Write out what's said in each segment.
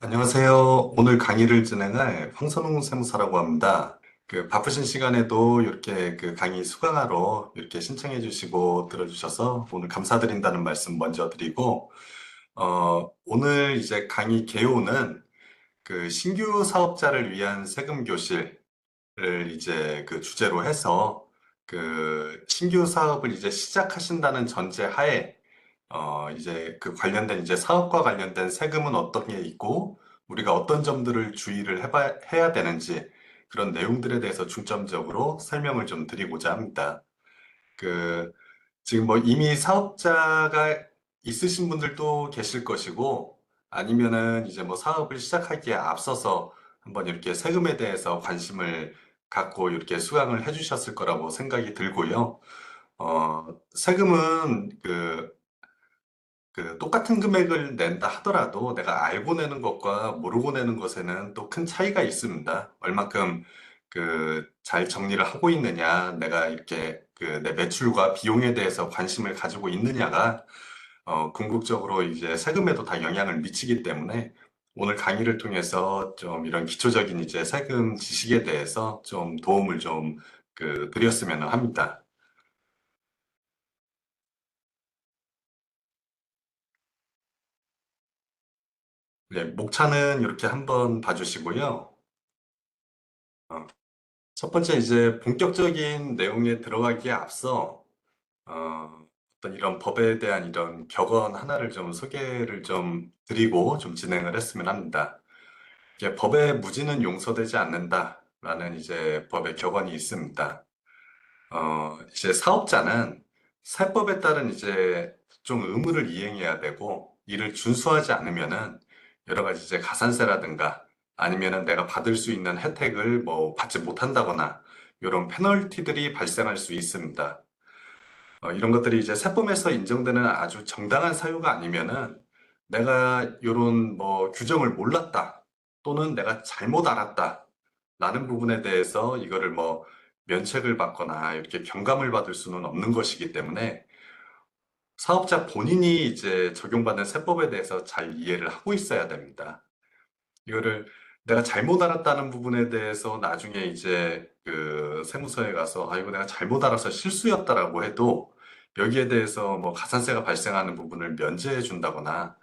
안녕하세요. 오늘 강의를 진행할 황선홍 세무사라고 합니다. 바쁘신 시간에도 이렇게 강의 수강하러 이렇게 신청해 주시고 들어주셔서 오늘 감사드린다는 말씀 먼저 드리고, 오늘 이제 강의 개요는 신규 사업자를 위한 세금 교실을 이제 주제로 해서 신규 사업을 이제 시작하신다는 전제 하에 이제 관련된 이제 사업과 관련된 세금은 어떤 게 있고, 우리가 어떤 점들을 주의를 해야 되는지, 그런 내용들에 대해서 중점적으로 설명을 좀 드리고자 합니다. 그, 지금 뭐 이미 사업자가 있으신 분들도 계실 것이고, 아니면은 이제 뭐 사업을 시작하기에 앞서서 한번 이렇게 세금에 대해서 관심을 갖고 이렇게 수강을 해주셨을 거라고 생각이 들고요. 세금은 똑같은 금액을 낸다 하더라도 내가 알고 내는 것과 모르고 내는 것에는 또 큰 차이가 있습니다. 얼만큼 잘 정리를 하고 있느냐, 내가 이렇게 내 매출과 비용에 대해서 관심을 가지고 있느냐가 궁극적으로 이제 세금에도 다 영향을 미치기 때문에 오늘 강의를 통해서 좀 이런 기초적인 이제 세금 지식에 대해서 좀 도움을 좀 드렸으면 합니다. 네, 목차는 이렇게 한번 봐주시고요. 어, 첫 번째 이제 본격적인 내용에 들어가기에 앞서 어떤 이런 법에 대한 이런 격언 하나를 좀 소개를 좀 드리고 좀 진행을 했으면 합니다. 이게 법의 무지는 용서되지 않는다라는 이제 법의 격언이 있습니다. 이제 사업자는 세법에 따른 이제 좀 의무를 이행해야 되고 이를 준수하지 않으면은 여러 가지 이제 가산세라든가 아니면은 내가 받을 수 있는 혜택을 뭐 받지 못한다거나 이런 페널티들이 발생할 수 있습니다. 이런 것들이 이제 세법에서 인정되는 아주 정당한 사유가 아니면은 내가 이런 뭐 규정을 몰랐다 또는 내가 잘못 알았다 라는 부분에 대해서 이거를 뭐 면책을 받거나 이렇게 경감을 받을 수는 없는 것이기 때문에 사업자 본인이 이제 적용받는 세법에 대해서 잘 이해를 하고 있어야 됩니다. 이거를 내가 잘못 알았다는 부분에 대해서 나중에 이제 세무서에 가서 아 이거 내가 잘못 알아서 실수였다라고 해도 여기에 대해서 뭐 가산세가 발생하는 부분을 면제해 준다거나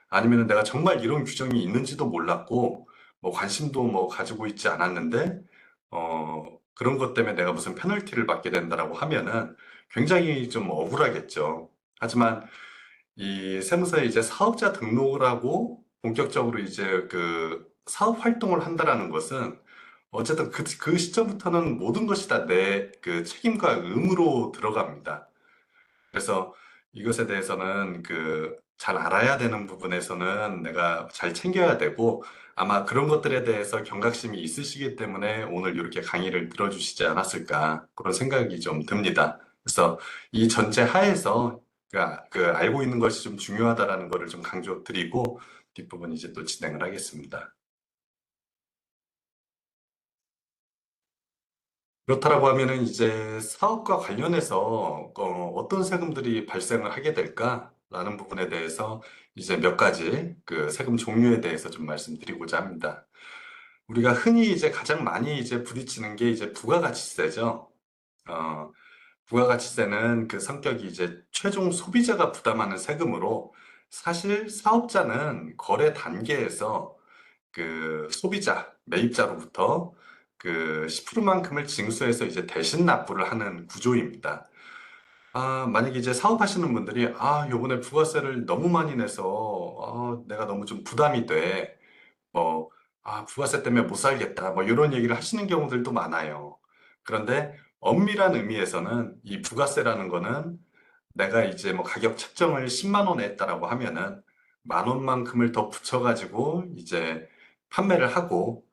아니면 내가 정말 이런 규정이 있는지도 몰랐고 뭐 관심도 뭐 가지고 있지 않았는데 그런 것 때문에 내가 무슨 페널티를 받게 된다라고 하면은 굉장히 좀 억울하겠죠. 하지만 이 세무서에 이제 사업자 등록을 하고 본격적으로 이제 사업 활동을 한다라는 것은 어쨌든 그 시점부터는 모든 것이 다 내 책임과 의무로 들어갑니다. 그래서 이것에 대해서는 잘 알아야 되는 부분에서는 내가 잘 챙겨야 되고 아마 그런 것들에 대해서 경각심이 있으시기 때문에 오늘 이렇게 강의를 들어주시지 않았을까 그런 생각이 좀 듭니다. 그래서 이 전제 하에서 알고 있는 것이 좀 중요하다라는 거를 좀 강조드리고 뒷부분 이제 또 진행을 하겠습니다. 그렇다라고 하면은 이제 사업과 관련해서 어떤 세금들이 발생을 하게 될까라는 부분에 대해서 이제 몇 가지 세금 종류에 대해서 좀 말씀드리고자 합니다. 우리가 흔히 이제 가장 많이 이제 부딪히는 게 이제 부가가치세죠. 어, 부가가치세는 그 성격이 이제 최종 소비자가 부담하는 세금으로 사실 사업자는 거래 단계에서 소비자, 매입자로부터 10%만큼을 징수해서 이제 대신 납부를 하는 구조입니다. 만약에 이제 사업하시는 분들이, 요번에 부가세를 너무 많이 내서, 내가 너무 좀 부담이 돼. 뭐, 부가세 때문에 못 살겠다. 뭐, 이런 얘기를 하시는 경우들도 많아요. 그런데 엄밀한 의미에서는 이 부가세라는 거는 내가 이제 뭐 가격 책정을 10만 원에 했다라고 하면은 만 원만큼을 더 붙여가지고 이제 판매를 하고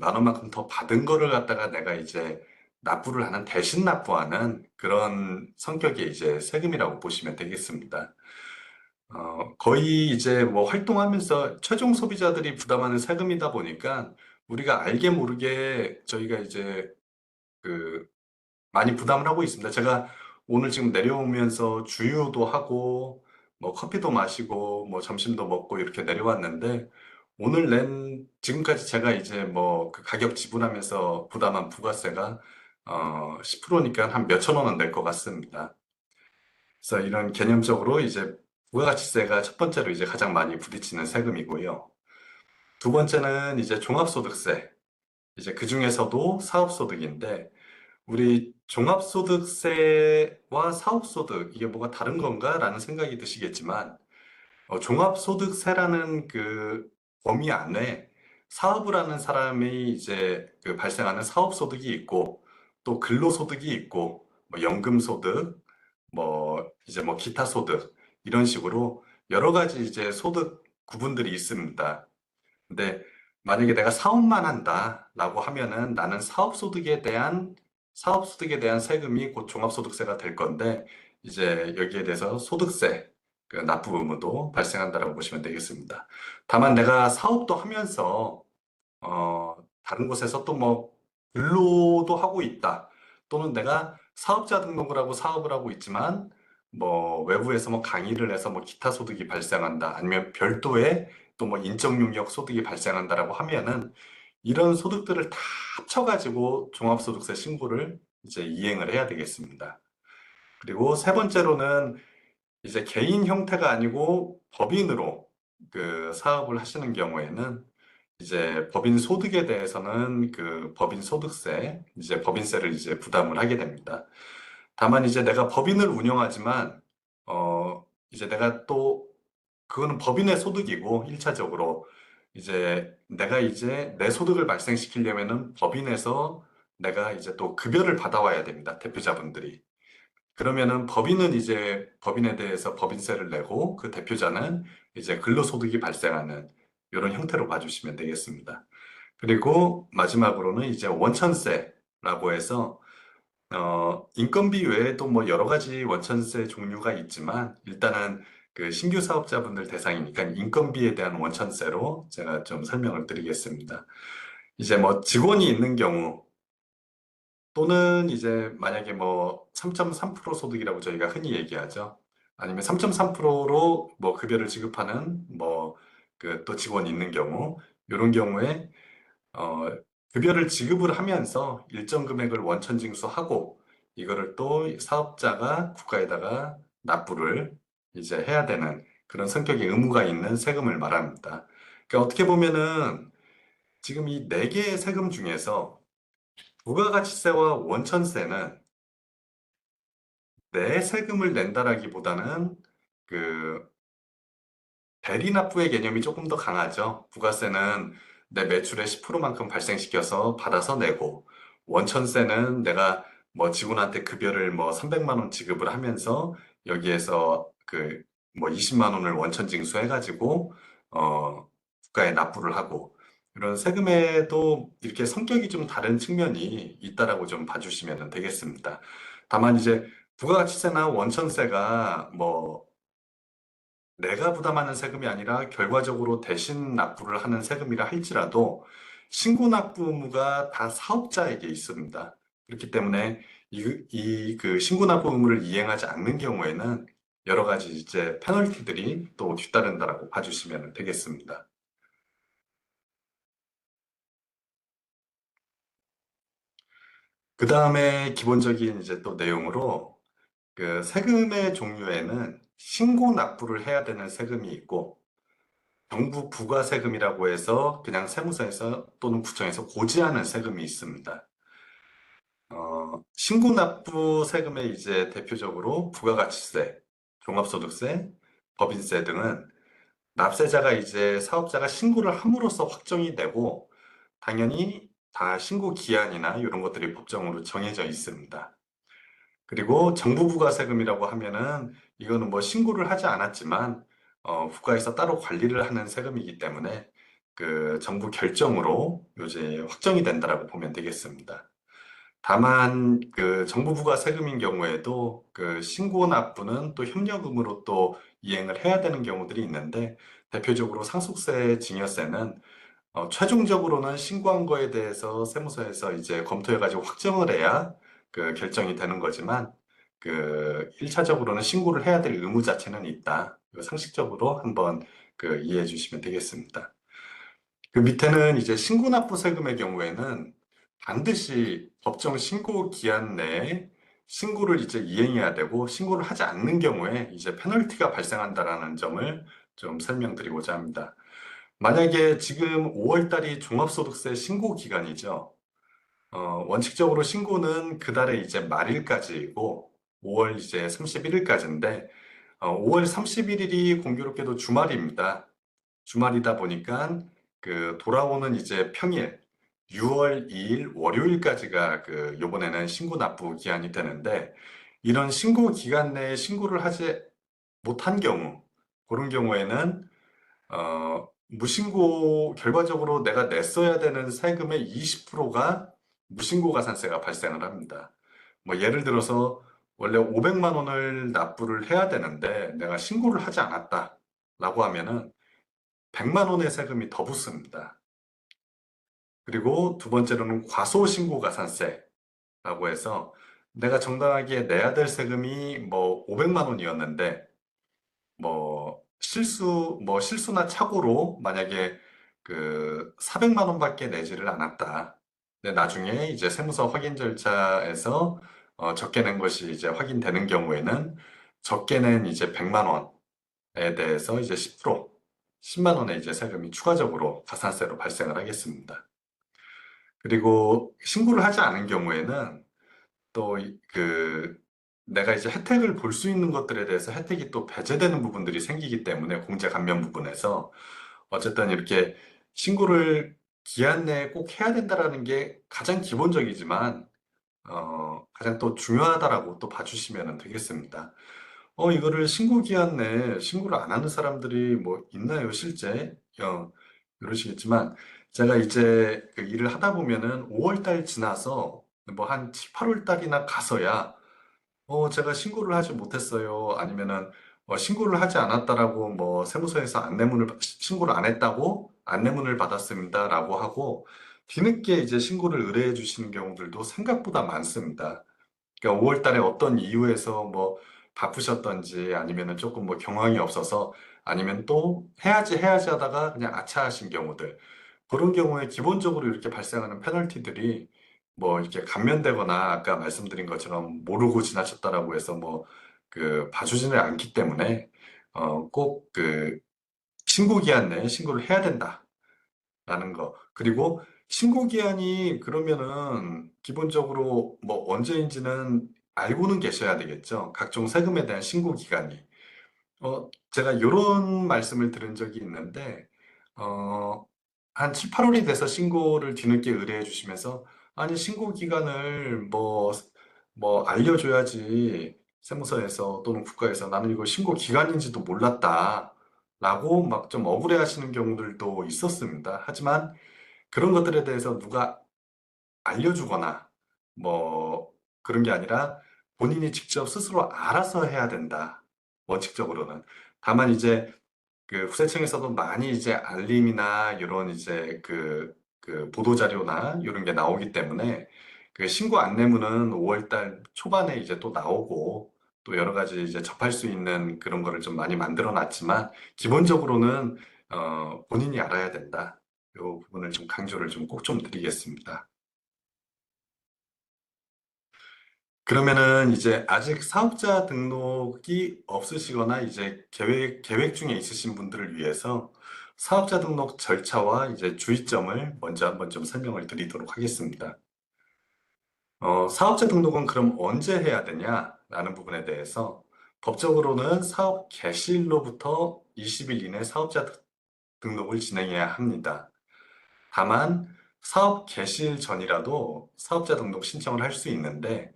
만 원만큼 더 받은 거를 갖다가 내가 이제 납부를 하는 대신 납부하는 그런 성격의 이제 세금이라고 보시면 되겠습니다. 거의 이제 뭐 활동하면서 최종 소비자들이 부담하는 세금이다 보니까 우리가 알게 모르게 저희가 이제 그 많이 부담을 하고 있습니다. 제가 오늘 지금 내려오면서 주유도 하고, 뭐 커피도 마시고, 뭐 점심도 먹고 이렇게 내려왔는데, 오늘 지금까지 제가 이제 뭐 그 가격 지불하면서 부담한 부가세가 10%니까 한 몇천 원은 낼 것 같습니다. 그래서 이런 개념적으로 이제 부가가치세가 첫 번째로 이제 가장 많이 부딪히는 세금이고요. 두 번째는 이제 종합소득세. 이제 그 중에서도 사업소득인데, 우리 종합소득세와 사업소득, 이게 뭐가 다른 건가? 라는 생각이 드시겠지만, 종합소득세라는 그 범위 안에 사업을 하는 사람이 이제 그 발생하는 사업소득이 있고, 또 근로소득이 있고, 뭐 연금소득, 뭐 이제 뭐 기타 소득, 이런 식으로 여러 가지 이제 소득 구분들이 있습니다. 근데 만약에 내가 사업만 한다라고 하면은 나는 사업소득에 대한 세금이 곧 종합소득세가 될 건데, 이제 여기에 대해서 소득세, 그 납부 의무도 발생한다라고 보시면 되겠습니다. 다만 내가 사업도 하면서 다른 곳에서 또 뭐 근로도 하고 있다. 또는 내가 사업자 등록을 하고 사업을 하고 있지만 뭐 외부에서 뭐 강의를 해서 뭐 기타 소득이 발생한다. 아니면 별도의 또 뭐 인적 용역 소득이 발생한다라고 하면은 이런 소득들을 다 합쳐가지고 종합소득세 신고를 이제 이행을 해야 되겠습니다. 그리고 세 번째로는 이제 개인 형태가 아니고 법인으로 그 사업을 하시는 경우에는 이제 법인 소득에 대해서는 그 법인 소득세, 이제 법인세를 이제 부담을 하게 됩니다. 다만 이제 내가 법인을 운영하지만, 이제 내가 또, 그거는 법인의 소득이고, 1차적으로, 이제 내가 이제 내 소득을 발생시키려면은 법인에서 내가 이제 또 급여를 받아와야 됩니다. 대표자분들이. 그러면은 법인은 이제 법인에 대해서 법인세를 내고 그 대표자는 이제 근로소득이 발생하는 이런 형태로 봐주시면 되겠습니다. 그리고 마지막으로는 이제 원천세라고 해서 인건비 외에도 뭐 여러 가지 원천세 종류가 있지만 일단은 그 신규 사업자분들 대상이니까 인건비에 대한 원천세로 제가 좀 설명을 드리겠습니다. 이제 뭐 직원이 있는 경우 또는 이제 만약에 뭐 3.3% 소득이라고 저희가 흔히 얘기하죠. 아니면 3.3%로 뭐 급여를 지급하는 뭐 그 또 직원이 있는 경우, 이런 경우에 어 급여를 지급을 하면서 일정 금액을 원천 징수하고 이거를 또 사업자가 국가에다가 납부를 이제 해야 되는 그런 성격의 의무가 있는 세금을 말합니다. 그러니까 어떻게 보면은 지금 이 네 개의 세금 중에서 부가가치세와 원천세는 내 세금을 낸다라기보다는 그 대리납부의 개념이 조금 더 강하죠. 부가세는 내 매출의 10%만큼 발생시켜서 받아서 내고, 원천세는 내가 뭐 직원한테 급여를 뭐 300만 원 지급을 하면서 여기에서 그 뭐 20만 원을 원천 징수해가지고 국가에 납부를 하고, 이런 세금에도 이렇게 성격이 좀 다른 측면이 있다라고 좀 봐주시면 되겠습니다. 다만 이제 부가가치세나 원천세가 뭐 내가 부담하는 세금이 아니라 결과적으로 대신 납부를 하는 세금이라 할지라도 신고 납부 의무가 다 사업자에게 있습니다. 그렇기 때문에 그 신고 납부 의무를 이행하지 않는 경우에는 여러 가지 이제 페널티들이 또 뒤따른다라고 봐주시면 되겠습니다. 그 다음에 기본적인 이제 또 내용으로 그 세금의 종류에는 신고 납부를 해야 되는 세금이 있고 정부 부가세금이라고 해서 그냥 세무서에서 또는 구청에서 고지하는 세금이 있습니다. 신고납부 세금에 이제 대표적으로 부가가치세, 종합소득세, 법인세 등은 납세자가 이제 사업자가 신고를 함으로써 확정이 되고 당연히 다 신고 기한이나 이런 것들이 법정으로 정해져 있습니다. 그리고 정부부가세금이라고 하면은 이거는 뭐 신고를 하지 않았지만 국가에서 따로 관리를 하는 세금이기 때문에 그 정부 결정으로 이제 확정이 된다라고 보면 되겠습니다. 다만 그 정부부가세금인 경우에도 그 신고 납부는 또 협력금으로 또 이행을 해야 되는 경우들이 있는데 대표적으로 상속세, 증여세는 최종적으로는 신고한 거에 대해서 세무서에서 이제 검토해가지고 확정을 해야 그 결정이 되는 거지만 그 1차적으로는 신고를 해야 될 의무 자체는 있다. 이거 상식적으로 한번 그 이해해 주시면 되겠습니다. 그 밑에는 이제 신고납부 세금의 경우에는 반드시 법정 신고 기한 내에 신고를 이제 이행해야 되고 신고를 하지 않는 경우에 이제 페널티가 발생한다라는 점을 좀 설명드리고자 합니다. 만약에 지금 5월 달이 종합소득세 신고 기간이죠. 원칙적으로 신고는 그달의 이제 말일까지이고 5월 이제 31일까지인데 5월 31일이 공교롭게도 주말입니다. 주말이다 보니까 그 돌아오는 이제 평일 6월 2일 월요일까지가 그 요번에는 신고 납부 기한이 되는데 이런 신고 기간 내에 신고를 하지 못한 경우 그런 경우에는 무신고 결과적으로 내가 냈어야 되는 세금의 20%가 무신고 가산세가 발생을 합니다. 뭐 예를 들어서 원래 500만 원을 납부를 해야 되는데 내가 신고를 하지 않았다라고 하면은 100만 원의 세금이 더 붙습니다. 그리고 두 번째로는 과소신고가산세라고 해서 내가 정당하게 내야 될 세금이 뭐 500만 원이었는데 뭐 실수나 착오로 만약에 그 400만 원밖에 내지를 않았다. 근데 나중에 이제 세무서 확인 절차에서 적게 낸 것이 이제 확인되는 경우에는 적게 낸 이제 100만 원에 대해서 이제 10%, 10만 원의 이제 세금이 추가적으로 가산세로 발생을 하겠습니다. 그리고 신고를 하지 않은 경우에는 또 그 내가 이제 혜택을 볼 수 있는 것들에 대해서 혜택이 또 배제되는 부분들이 생기기 때문에 공제 감면 부분에서 어쨌든 이렇게 신고를 기한 내에 꼭 해야 된다라는 게 가장 기본적이지만 가장 또 중요하다라고 또 봐주시면 되겠습니다. 이거를 신고 기한 내에 신고를 안 하는 사람들이 뭐 있나요, 실제? 이러시겠지만, 제가 이제 그 일을 하다 보면은 5월 달 지나서 뭐 한 7, 8월 달이나 가서야 제가 신고를 하지 못했어요. 아니면은 신고를 하지 않았다라고 뭐 세무서에서 신고를 안 했다고 안내문을 받았습니다라고 하고 뒤늦게 이제 신고를 의뢰해 주시는 경우들도 생각보다 많습니다. 그러니까 5월 달에 어떤 이유에서 뭐 바쁘셨던지 아니면은 조금 뭐 경황이 없어서 아니면 또 해야지 하다가 그냥 아차하신 경우들. 그런 경우에 기본적으로 이렇게 발생하는 페널티들이 뭐 이렇게 감면되거나 아까 말씀드린 것처럼 모르고 지나쳤다라고 해서 뭐 그 봐주지는 않기 때문에 꼭 그 신고 기한 내에 신고를 해야 된다. 라는 거. 그리고 신고 기한이 그러면은 기본적으로 뭐 언제인지는 알고는 계셔야 되겠죠. 각종 세금에 대한 신고 기간이. 제가 이런 말씀을 들은 적이 있는데, 어, 한 7, 8월이 돼서 신고를 뒤늦게 의뢰해 주시면서, 아니, 신고 기간을 뭐 알려줘야지. 세무서에서 또는 국가에서 나는 이거 신고 기간인지도 몰랐다. 라고 막 좀 억울해 하시는 경우들도 있었습니다. 하지만 그런 것들에 대해서 누가 알려주거나 뭐 그런 게 아니라 본인이 직접 스스로 알아서 해야 된다. 원칙적으로는. 다만 이제 그 후세청에서도 많이 이제 알림이나 이런 이제 그 보도자료나 이런 게 나오기 때문에 그 신고 안내문은 5월 달 초반에 이제 또 나오고 또 여러 가지 이제 접할 수 있는 그런 거를 좀 많이 만들어 놨지만 기본적으로는 본인이 알아야 된다. 이 부분을 좀 강조를 좀 꼭 좀 드리겠습니다. 그러면은 이제 아직 사업자 등록이 없으시거나 이제 계획 중에 있으신 분들을 위해서 사업자 등록 절차와 이제 주의점을 먼저 한번 좀 설명을 드리도록 하겠습니다. 사업자 등록은 그럼 언제 해야 되냐라는 부분에 대해서 법적으로는 사업 개시일로부터 20일 이내 사업자 등록을 진행해야 합니다. 다만 사업 개시일 전이라도 사업자 등록 신청을 할 수 있는데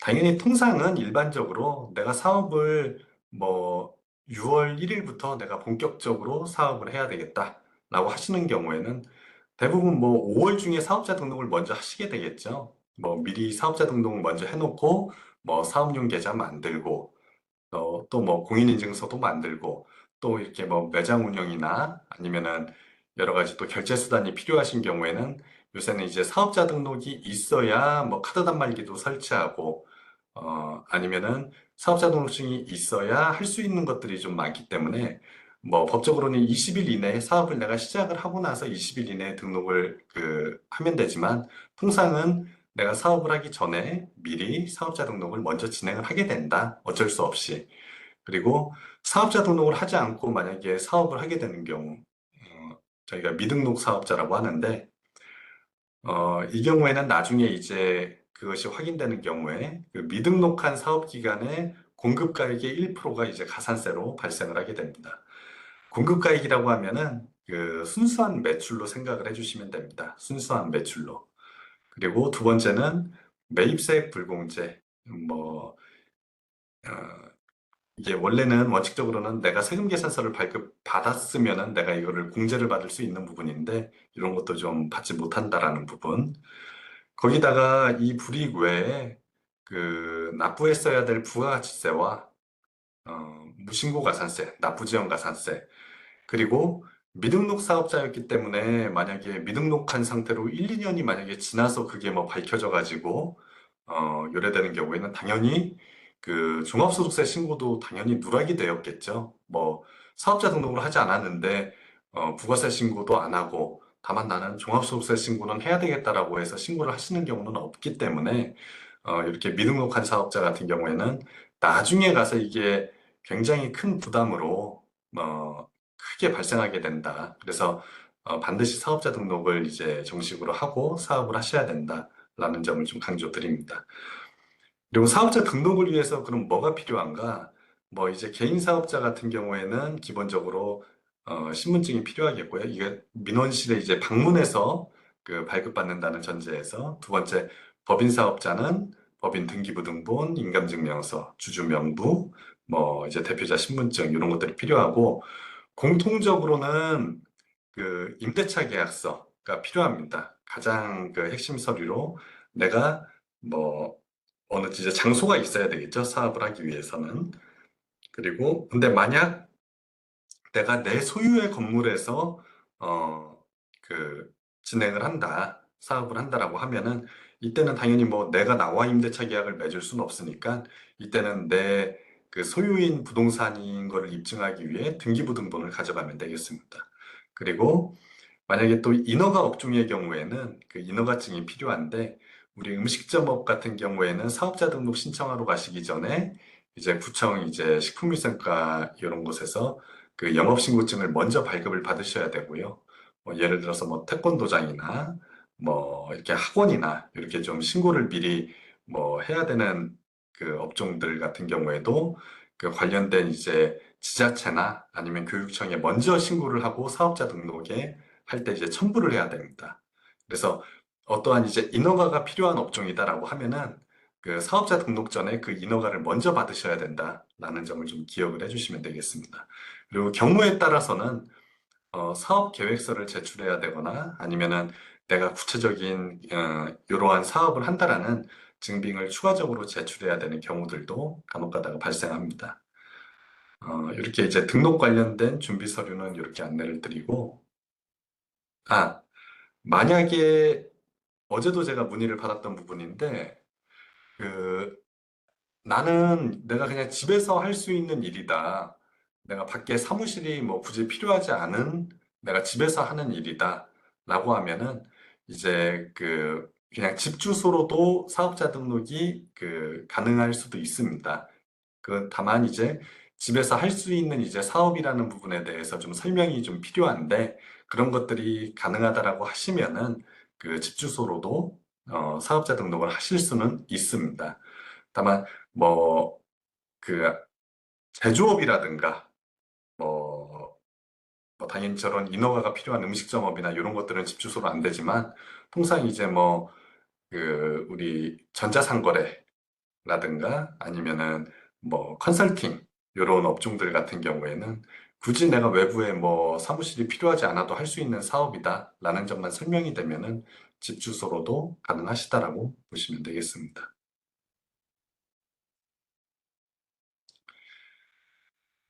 당연히 통상은 일반적으로 내가 사업을 뭐 6월 1일부터 내가 본격적으로 사업을 해야 되겠다라고 하시는 경우에는 대부분 뭐 5월 중에 사업자 등록을 먼저 하시게 되겠죠. 뭐 미리 사업자 등록을 먼저 해놓고 뭐 사업용 계좌 만들고 또 뭐 공인인증서도 만들고 또 이렇게 뭐 매장 운영이나 아니면은 여러 가지 또 결제 수단이 필요하신 경우에는 요새는 이제 사업자 등록이 있어야 뭐 카드 단말기도 설치하고 아니면은 사업자 등록증이 있어야 할 수 있는 것들이 좀 많기 때문에 뭐 법적으로는 20일 이내에 사업을 내가 시작을 하고 나서 20일 이내에 등록을 하면 되지만 통상은 내가 사업을 하기 전에 미리 사업자 등록을 먼저 진행을 하게 된다. 어쩔 수 없이. 그리고 사업자 등록을 하지 않고 만약에 사업을 하게 되는 경우, 저희가 미등록 사업자라고 하는데, 이 경우에는 나중에 이제 그것이 확인되는 경우에 그 미등록한 사업 기간에 공급가액의 1%가 이제 가산세로 발생을 하게 됩니다. 공급가액이라고 하면은 그 순수한 매출로 생각을 해주시면 됩니다. 순수한 매출로. 그리고 두 번째는 매입세액 불공제. 뭐, 어, 이게 원래는 원칙적으로는 내가 세금 계산서를 발급받았으면은 내가 이거를 공제를 받을 수 있는 부분인데 이런 것도 좀 받지 못한다라는 부분. 거기다가 이 불이익 외에 그 납부했어야 될 부가가치세와 무신고 가산세, 납부지연 가산세, 그리고 미등록 사업자였기 때문에 만약에 미등록한 상태로 1, 2년이 만약에 지나서 그게 뭐 밝혀져 가지고 요래되는 경우에는 당연히 그 종합소득세 신고도 당연히 누락이 되었겠죠. 뭐 사업자 등록을 하지 않았는데 부가세 신고도 안 하고 다만 나는 종합소득세 신고는 해야 되겠다라고 해서 신고를 하시는 경우는 없기 때문에 이렇게 미등록한 사업자 같은 경우에는 나중에 가서 이게 굉장히 큰 부담으로 어, 크게 발생하게 된다. 그래서 반드시 사업자 등록을 이제 정식으로 하고 사업을 하셔야 된다라는 점을 좀 강조드립니다. 그리고 사업자 등록을 위해서 그럼 뭐가 필요한가? 뭐 이제 개인 사업자 같은 경우에는 기본적으로 신분증이 필요하겠고요. 이게 민원실에 이제 방문해서 그 발급받는다는 전제에서 두 번째 법인 사업자는 법인 등기부등본, 인감증명서, 주주명부, 뭐 이제 대표자 신분증 이런 것들이 필요하고 공통적으로는 그 임대차 계약서가 필요합니다. 가장 그 핵심 서류로 내가 뭐 어느 이제 장소가 있어야 되겠죠. 사업을 하기 위해서는. 그리고 근데 만약 내가 내 소유의 건물에서 어 그 진행을 한다. 사업을 한다라고 하면은 이때는 당연히 뭐 내가 나와 임대차 계약을 맺을 수는 없으니까 이때는 내 그 소유인 부동산인 거를 입증하기 위해 등기부등본을 가져가면 되겠습니다. 그리고 만약에 또 인허가 업종의 경우에는 그 인허가증이 필요한데 우리 음식점업 같은 경우에는 사업자 등록 신청하러 가시기 전에 이제 구청 이제 식품위생과 이런 곳에서 그 영업신고증을 먼저 발급을 받으셔야 되고요. 뭐 예를 들어서 뭐 태권도장이나 뭐 이렇게 학원이나 이렇게 좀 신고를 미리 뭐 해야 되는 그 업종들 같은 경우에도 그 관련된 이제 지자체나 아니면 교육청에 먼저 신고를 하고 사업자 등록에 할 때 이제 첨부를 해야 됩니다. 그래서 어떠한 이제 인허가가 필요한 업종이다라고 하면은 그 사업자 등록 전에 그 인허가를 먼저 받으셔야 된다라는 점을 좀 기억을 해주시면 되겠습니다. 그리고 경우에 따라서는 사업 계획서를 제출해야 되거나 아니면은 내가 구체적인 이러한 사업을 한다라는 증빙을 추가적으로 제출해야 되는 경우들도 간혹 가다가 발생합니다. 이렇게 이제 등록 관련된 준비 서류는 이렇게 안내를 드리고, 아, 만약에 어제도 제가 문의를 받았던 부분인데, 그, 나는 내가 그냥 집에서 할 수 있는 일이다. 내가 밖에 사무실이 뭐 굳이 필요하지 않은 내가 집에서 하는 일이다. 라고 하면은 이제 그냥 집 주소로도 사업자 등록이 가능할 수도 있습니다. 다만 이제 집에서 할 수 있는 이제 사업이라는 부분에 대해서 좀 설명이 좀 필요한데 그런 것들이 가능하다라고 하시면은 그 집 주소로도 사업자 등록을 하실 수는 있습니다. 다만 뭐 그 제조업이라든가 뭐, 뭐 당연히 저런 인허가가 필요한 음식점업이나 이런 것들은 집 주소로 안 되지만 통상 이제 뭐 우리 전자상거래 라든가 아니면은 뭐 컨설팅 이런 업종들 같은 경우에는 굳이 내가 외부에 뭐 사무실이 필요하지 않아도 할 수 있는 사업이다 라는 점만 설명이 되면은 집 주소로도 가능하시다라고 보시면 되겠습니다.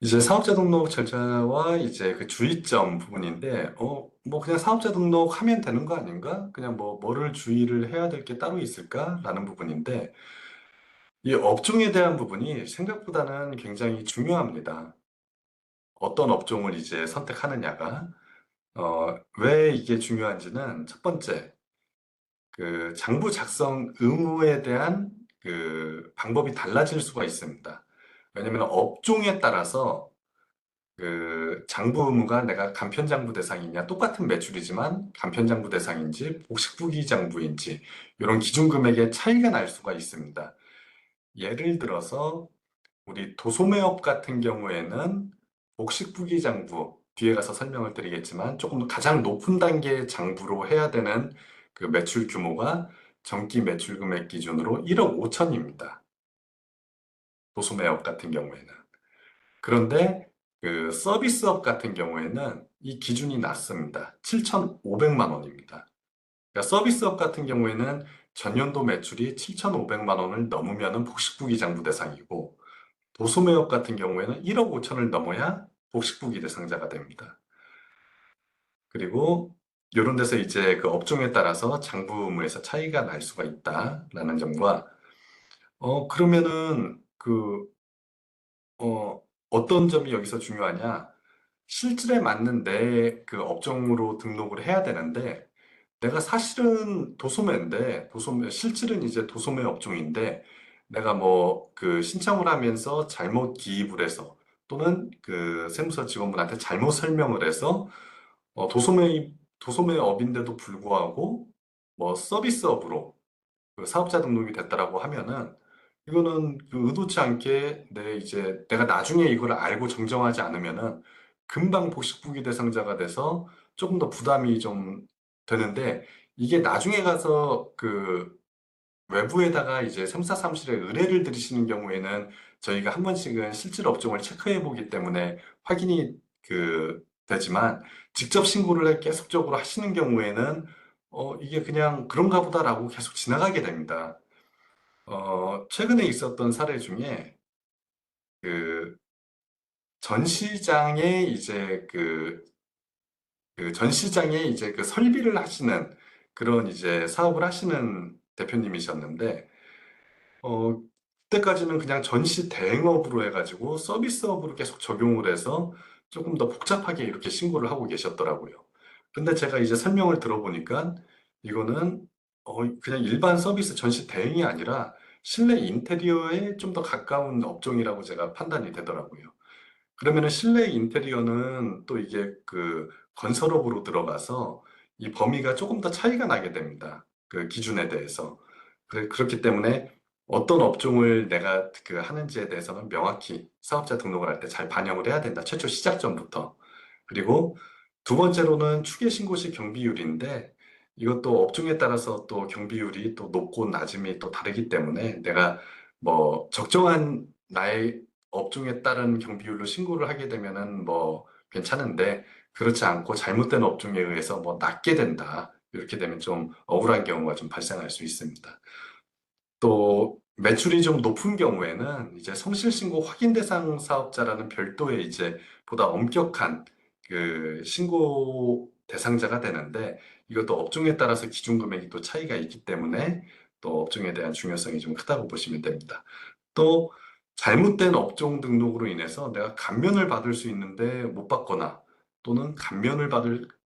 이제 사업자 등록 절차와 이제 그 주의점 부분인데, 뭐 그냥 사업자 등록하면 되는 거 아닌가? 그냥 뭐 뭐를 주의를 해야 될 게 따로 있을까라는 부분인데, 이 업종에 대한 부분이 생각보다는 굉장히 중요합니다. 어떤 업종을 이제 선택하느냐가, 왜 이게 중요한지는 첫 번째, 그 장부 작성 의무에 대한 그 방법이 달라질 수가 있습니다. 왜냐면 업종에 따라서 그 장부 의무가 내가 간편장부 대상이냐, 똑같은 매출이지만 간편장부 대상인지 복식부기 장부인지 이런 기준 금액의 차이가 날 수가 있습니다. 예를 들어서 우리 도소매업 같은 경우에는 복식부기 장부, 뒤에 가서 설명을 드리겠지만 조금 가장 높은 단계의 장부로 해야 되는 그 매출 규모가 전기 매출 금액 기준으로 1억 5천입니다. 도소매업 같은 경우에는. 그런데 그 서비스업 같은 경우에는 이 기준이 낮습니다. 7,500만 원입니다. 그러니까 서비스업 같은 경우에는 전년도 매출이 7,500만 원을 넘으면 복식부기 장부 대상이고, 도소매업 같은 경우에는 1억 5천을 넘어야 복식부기 대상자가 됩니다. 그리고 이런 데서 이제 그 업종에 따라서 장부 의무에서 차이가 날 수가 있다라는 점과, 그러면은 어떤 점이 여기서 중요하냐? 실질에 맞는 내 그 업종으로 등록을 해야 되는데, 내가 사실은 도소매인데, 실질은 이제 도소매 업종인데, 내가 뭐 그 신청을 하면서 잘못 기입을 해서, 또는 그 세무서 직원분한테 잘못 설명을 해서, 도소매업인데도 불구하고, 뭐 서비스업으로 그 사업자 등록이 됐다라고 하면은, 이거는 그 의도치 않게 내가 나중에 이걸 알고 정정하지 않으면은 금방 복식부기 대상자가 돼서 조금 더 부담이 좀 되는데, 이게 나중에 가서 그 외부에다가 이제 삼사 사무실에 의뢰를 드리시는 경우에는 저희가 한 번씩은 실질 업종을 체크해 보기 때문에 확인이 되지만, 직접 신고를 계속적으로 하시는 경우에는 이게 그냥 그런가 보다라고 계속 지나가게 됩니다. 최근에 있었던 사례 중에 그 전시장에 이제 그 전시장에 이제 그 설비를 하시는 그런 이제 사업을 하시는 대표님이셨는데, 어, 그때까지는 그냥 전시 대행업으로 해가지고 서비스업으로 계속 적용을 해서 조금 더 복잡하게 이렇게 신고를 하고 계셨더라고요. 근데 제가 이제 설명을 들어보니까 이거는 그냥 일반 서비스 전시 대행이 아니라 실내 인테리어에 좀 더 가까운 업종이라고 제가 판단이 되더라고요. 그러면은 실내 인테리어는 또 이게 그 건설업으로 들어가서 이 범위가 조금 더 차이가 나게 됩니다. 그 기준에 대해서. 그렇기 때문에 어떤 업종을 내가 그 하는지에 대해서는 명확히 사업자 등록을 할 때 잘 반영을 해야 된다. 최초 시작 전부터. 그리고 두 번째로는 추계 신고 시 경비율인데, 이것도 업종에 따라서 또 경비율이 또 높고 낮음이 또 다르기 때문에 내가 뭐 적정한 나의 업종에 따른 경비율로 신고를 하게 되면은 뭐 괜찮은데, 그렇지 않고 잘못된 업종에 의해서 뭐 낮게 된다. 이렇게 되면 좀 억울한 경우가 좀 발생할 수 있습니다. 또 매출이 좀 높은 경우에는 이제 성실신고 확인 대상 사업자라는 별도의 이제 보다 엄격한 그 신고 대상자가 되는데, 이것도 업종에 따라서 기준 금액이 또 차이가 있기 때문에 또 업종에 대한 중요성이 좀 크다고 보시면 됩니다. 또 잘못된 업종 등록으로 인해서 내가 감면을 받을 수 있는데 못 받거나, 또는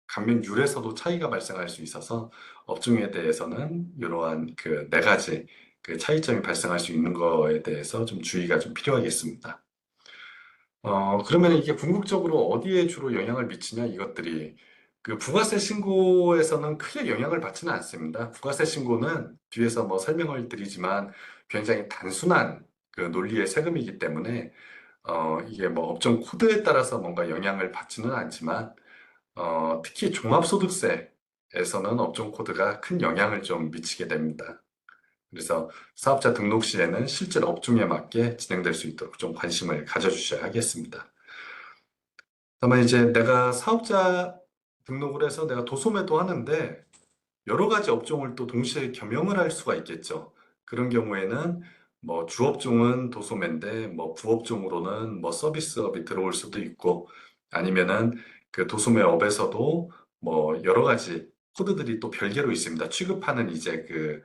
감면율에서도 차이가 발생할 수 있어서 업종에 대해서는 이러한 그 네 가지 그 차이점이 발생할 수 있는 거에 대해서 좀 주의가 좀 필요하겠습니다. 그러면 이게 궁극적으로 어디에 주로 영향을 미치냐, 이것들이. 그 부가세 신고에서는 크게 영향을 받지는 않습니다. 부가세 신고는 뒤에서 뭐 설명을 드리지만 굉장히 단순한 그 논리의 세금이기 때문에, 이게 뭐 업종 코드에 따라서 뭔가 영향을 받지는 않지만, 특히 종합소득세에서는 업종 코드가 큰 영향을 좀 미치게 됩니다. 그래서 사업자 등록 시에는 실제 업종에 맞게 진행될 수 있도록 좀 관심을 가져주셔야 하겠습니다. 다만 이제 내가 사업자 등록을 해서 내가 도소매도 하는데 여러 가지 업종을 또 동시에 겸용을 할 수가 있겠죠. 그런 경우에는 뭐 주업종은 도소매인데 뭐 부업종으로는 뭐 서비스업이 들어올 수도 있고, 아니면은 그 도소매업에서도 뭐 여러 가지 코드들이 또 별개로 있습니다. 취급하는 이제 그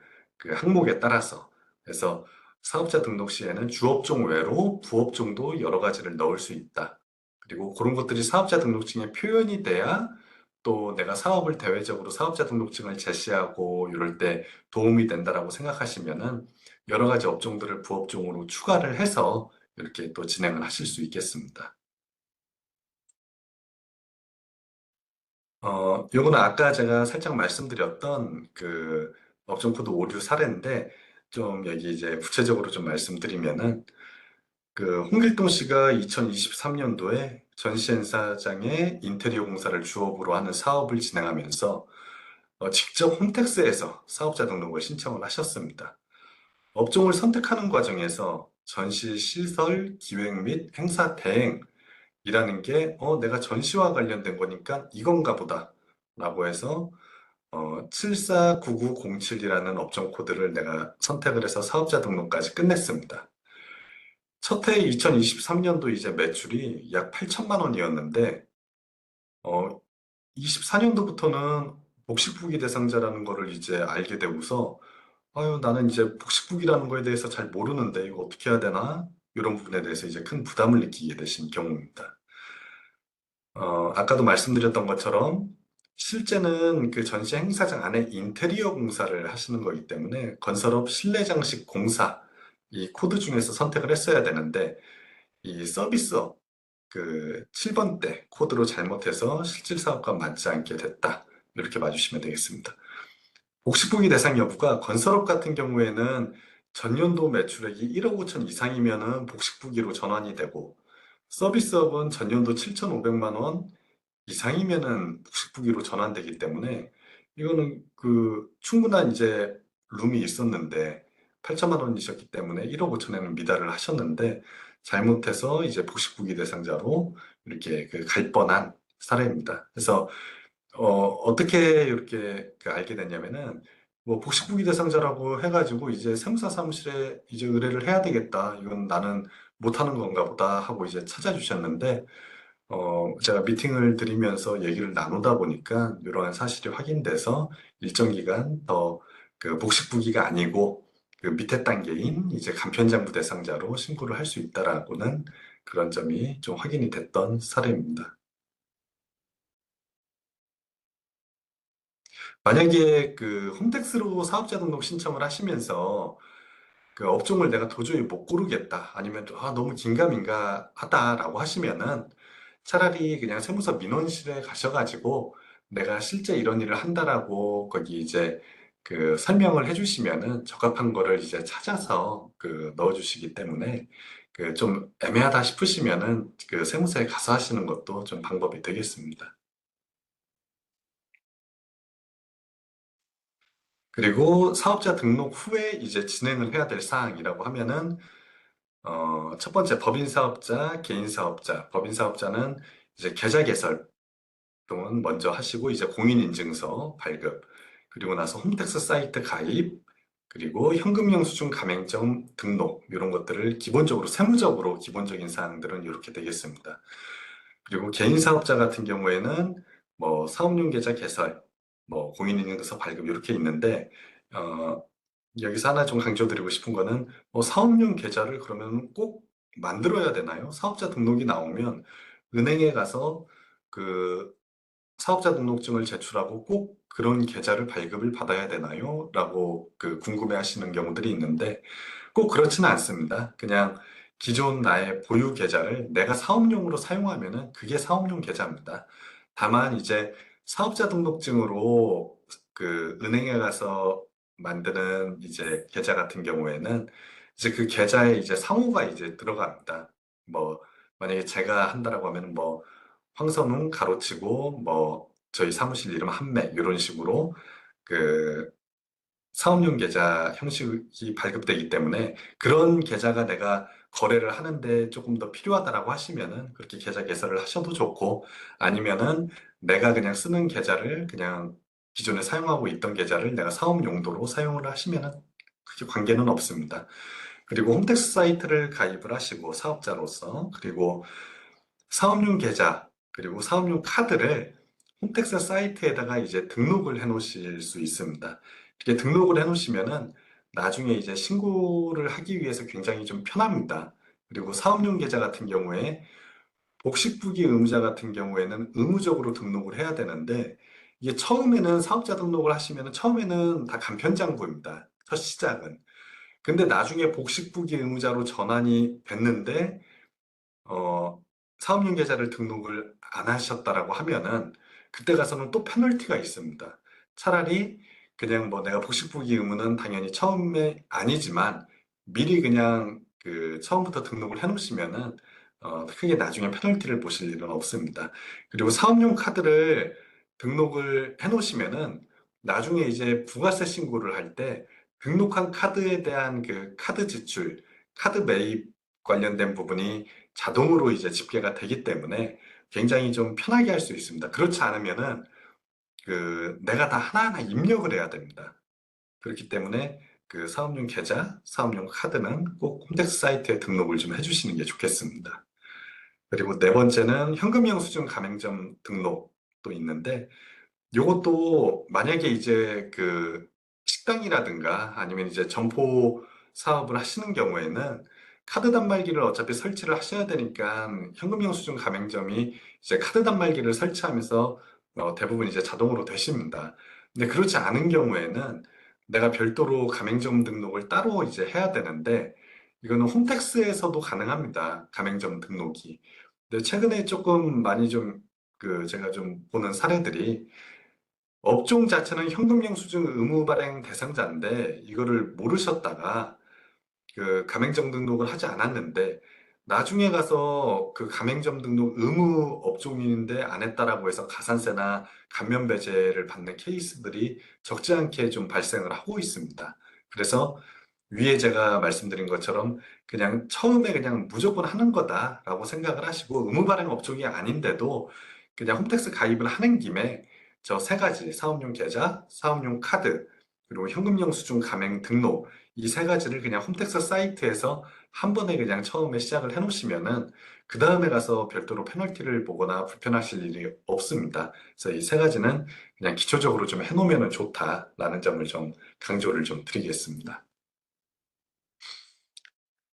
항목에 따라서. 그래서 사업자 등록 시에는 주업종 외로 부업종도 여러 가지를 넣을 수 있다. 그리고 그런 것들이 사업자 등록증에 표현이 돼야 또 내가 사업을 대외적으로 사업자 등록증을 제시하고 이럴 때 도움이 된다라고 생각하시면은 여러 가지 업종들을 부업종으로 추가를 해서 이렇게 또 진행을 하실 수 있겠습니다. 요거는 아까 제가 살짝 말씀드렸던 그 업종 코드 오류 사례인데 좀 여기 이제 구체적으로 좀 말씀드리면은 그 홍길동 씨가 2023년도에 전시행사장의 인테리어 공사를 주업으로 하는 사업을 진행하면서 직접 홈택스에서 사업자 등록을 신청을 하셨습니다. 업종을 선택하는 과정에서 전시 시설 기획 및 행사 대행이라는 게 내가 전시와 관련된 거니까 이건가 보다 라고 해서 749907이라는 업종 코드를 내가 선택을 해서 사업자 등록까지 끝냈습니다. 첫 해 2023년도 이제 매출이 약 8천만 원이었는데, 24년도부터는 복식부기 대상자라는 거를 이제 알게 되고서, 아유, 나는 이제 복식부기라는 거에 대해서 잘 모르는데 이거 어떻게 해야 되나? 이런 부분에 대해서 이제 큰 부담을 느끼게 되신 경우입니다. 아까도 말씀드렸던 것처럼 실제는 그 전시 행사장 안에 인테리어 공사를 하시는 거기 때문에 건설업 실내 장식 공사 이 코드 중에서 선택을 했어야 되는데 이 서비스업 그 7번대 코드로 잘못해서 실질 사업과 맞지 않게 됐다. 이렇게 봐주시면 되겠습니다. 복식부기 대상 여부가 건설업 같은 경우에는 전년도 매출액이 1억 5천 이상이면은 복식부기로 전환이 되고 서비스업은 전년도 7,500만 원 이상이면은 복식부기로 전환되기 때문에 이거는 그 충분한 이제 룸이 있었는데 8천만 원이셨기 때문에 1억 5천에는 미달을 하셨는데 잘못해서 이제 복식부기 대상자로 이렇게 그 갈 뻔한 사례입니다. 그래서 어떻게 이렇게 그 알게 됐냐면은 뭐 복식부기 대상자라고 해가지고 이제 세무사 사무실에 이제 의뢰를 해야 되겠다. 이건 나는 못하는 건가 보다 하고 이제 찾아주셨는데 제가 미팅을 드리면서 얘기를 나누다 보니까 이러한 사실이 확인돼서 일정 기간 더 그 복식부기가 아니고 그 밑에 단계인 이제 간편장부 대상자로 신고를 할 수 있다라고는 그런 점이 좀 확인이 됐던 사례입니다. 만약에 그 홈택스로 사업자 등록 신청을 하시면서 그 업종을 내가 도저히 못 고르겠다 아니면 너무 긴가민가 하다라고 하시면은 차라리 그냥 세무서 민원실에 가셔가지고 내가 실제 이런 일을 한다라고 거기 이제 그 설명을 해주시면은 적합한 거를 이제 찾아서 그 넣어주시기 때문에 그 좀 애매하다 싶으시면은 그 세무서에 가서 하시는 것도 좀 방법이 되겠습니다. 그리고 사업자 등록 후에 이제 진행을 해야 될 사항이라고 하면은 첫 번째 법인 사업자, 개인 사업자, 법인 사업자는 이제 계좌 개설 은 먼저 하시고 이제 공인인증서 발급, 그리고 나서 홈택스 사이트 가입, 그리고 현금영수증 가맹점 등록 이런 것들을 기본적으로 세무적으로 기본적인 사항들은 이렇게 되겠습니다. 그리고 개인 사업자 같은 경우에는 뭐 사업용 계좌 개설, 뭐 공인인증서 발급 이렇게 있는데 어, 여기서 하나 좀 강조드리고 싶은 거는 사업용 계좌를 그러면 꼭 만들어야 되나요? 사업자 등록이 나오면 은행에 가서 그 사업자 등록증을 제출하고 꼭 그런 계좌를 발급을 받아야 되나요? 라고 그 궁금해 하시는 경우들이 있는데 꼭 그렇지는 않습니다. 그냥 기존 나의 보유 계좌를 내가 사업용으로 사용하면은 그게 사업용 계좌입니다. 다만 이제 사업자 등록증으로 그 은행에 가서 만드는 이제 계좌 같은 경우에는 이제 그 계좌에 이제 상호가 이제 들어갑니다. 뭐 만약에 제가 한다라고 하면 뭐 황선웅 가로치고 뭐 저희 사무실 이름 한매 이런 식으로 그 사업용 계좌 형식이 발급되기 때문에 그런 계좌가 내가 거래를 하는데 조금 더 필요하다라고 하시면은 그렇게 계좌 개설을 하셔도 좋고 아니면은 내가 그냥 쓰는 계좌를 그냥 기존에 사용하고 있던 계좌를 내가 사업 용도로 사용을 하시면은 크게 관계는 없습니다. 그리고 홈택스 사이트를 가입을 하시고 사업자로서 그리고 사업용 계좌 그리고 사업용 카드를 홈택스 사이트에다가 이제 등록을 해 놓으실 수 있습니다. 이렇게 등록을 해 놓으시면은 나중에 이제 신고를 하기 위해서 굉장히 좀 편합니다. 그리고 사업용 계좌 같은 경우에 복식부기 의무자 같은 경우에는 의무적으로 등록을 해야 되는데, 이게 처음에는 사업자 등록을 하시면 처음에는 다 간편장부입니다. 첫 시작은. 근데 나중에 복식부기 의무자로 전환이 됐는데, 어, 사업용 계좌를 등록을 안 하셨다라고 하면은 그때 가서는 또 페널티가 있습니다. 차라리 그냥 뭐 내가 복식부기 의무는 당연히 처음에 아니지만 미리 그냥 그 처음부터 등록을 해 놓으시면은 크게 나중에 페널티를 보실 일은 없습니다. 그리고 사업용 카드를 등록을 해 놓으시면은 나중에 이제 부가세 신고를 할 때 등록한 카드에 대한 그 카드 지출, 카드 매입 관련된 부분이 자동으로 이제 집계가 되기 때문에 굉장히 좀 편하게 할 수 있습니다. 그렇지 않으면은 그 내가 다 하나하나 입력을 해야 됩니다. 그렇기 때문에 그 사업용 계좌, 사업용 카드는 꼭 홈택스 사이트에 등록을 좀 해주시는 게 좋겠습니다. 그리고 네 번째는 현금 영수증 가맹점 등록도 있는데 요것도 만약에 이제 그 식당이라든가 아니면 이제 점포 사업을 하시는 경우에는 카드 단말기를 어차피 설치를 하셔야 되니까 현금 영수증 가맹점이 이제 카드 단말기를 설치하면서 대부분 이제 자동으로 되십니다. 근데 그렇지 않은 경우에는 내가 별도로 가맹점 등록을 따로 이제 해야 되는데 이거는 홈택스에서도 가능합니다. 가맹점 등록이. 근데 최근에 조금 많이 좀 그 제가 좀 보는 사례들이 업종 자체는 현금 영수증 의무 발행 대상자인데 이거를 모르셨다가 그 가맹점 등록을 하지 않았는데 나중에 가서 그 가맹점 등록 의무 업종인데 안 했다라고 해서 가산세나 감면배제를 받는 케이스들이 적지 않게 좀 발생을 하고 있습니다. 그래서 위에 제가 말씀드린 것처럼 그냥 처음에 그냥 무조건 하는 거다라고 생각을 하시고 의무 발행 업종이 아닌데도 그냥 홈택스 가입을 하는 김에 저 세 가지 사업용 계좌, 사업용 카드, 그리고 현금 영수증 가맹 등록 이 세 가지를 그냥 홈택스 사이트에서 한 번에 그냥 처음에 시작을 해 놓으시면은 그 다음에 가서 별도로 페널티를 보거나 불편하실 일이 없습니다. 그래서 이 세 가지는 그냥 기초적으로 좀 해놓으면 좋다라는 점을 좀 강조를 좀 드리겠습니다.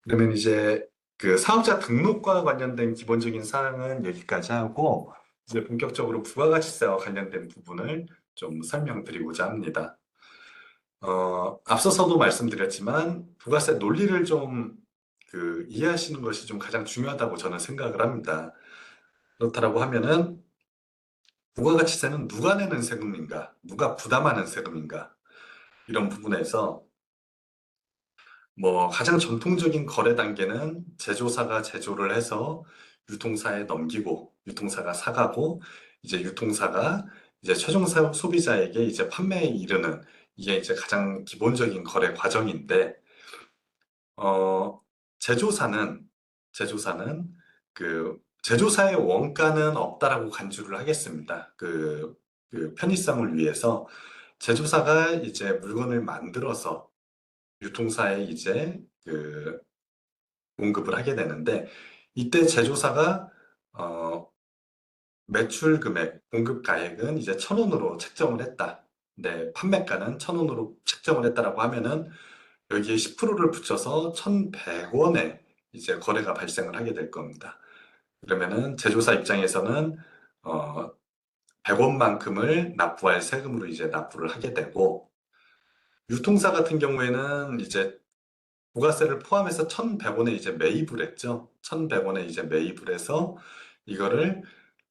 그러면 이제 그 사업자 등록과 관련된 기본적인 사항은 여기까지 하고 이제 본격적으로 부가가치세와 관련된 부분을 좀 설명드리고자 합니다. 앞서서도 말씀드렸지만 부가세 논리를 좀 그 이해하시는 것이 좀 가장 중요하다고 저는 생각을 합니다. 그렇다고 하면은 부가가치세는 누가 내는 세금인가, 누가 부담하는 세금인가 이런 부분에서 뭐 가장 전통적인 거래 단계는 제조사가 제조를 해서 유통사에 넘기고 유통사가 사가고 이제 유통사가 이제 최종 소비자에게 이제 판매에 이르는 이게 이제 가장 기본적인 거래 과정인데 어 제조사는 제조사는 그 제조사의 원가는 없다라고 간주를 하겠습니다. 그 편의성을 위해서 제조사가 이제 물건을 만들어서 유통사에 이제 그 공급을 하게 되는데 이때 제조사가 어, 매출 금액, 공급 가액은 이제 1,000원으로 책정을 했다. 네, 판매가는 1,000원으로 책정을 했다라고 하면은 여기에 10%를 붙여서 1,100원에 이제 거래가 발생을 하게 될 겁니다. 그러면은 제조사 입장에서는 어, 100원만큼을 납부할 세금으로 이제 납부를 하게 되고 유통사 같은 경우에는 이제 부가세를 포함해서 1,100원에 이제 매입을 했죠. 1,100원에 이제 매입을 해서 이거를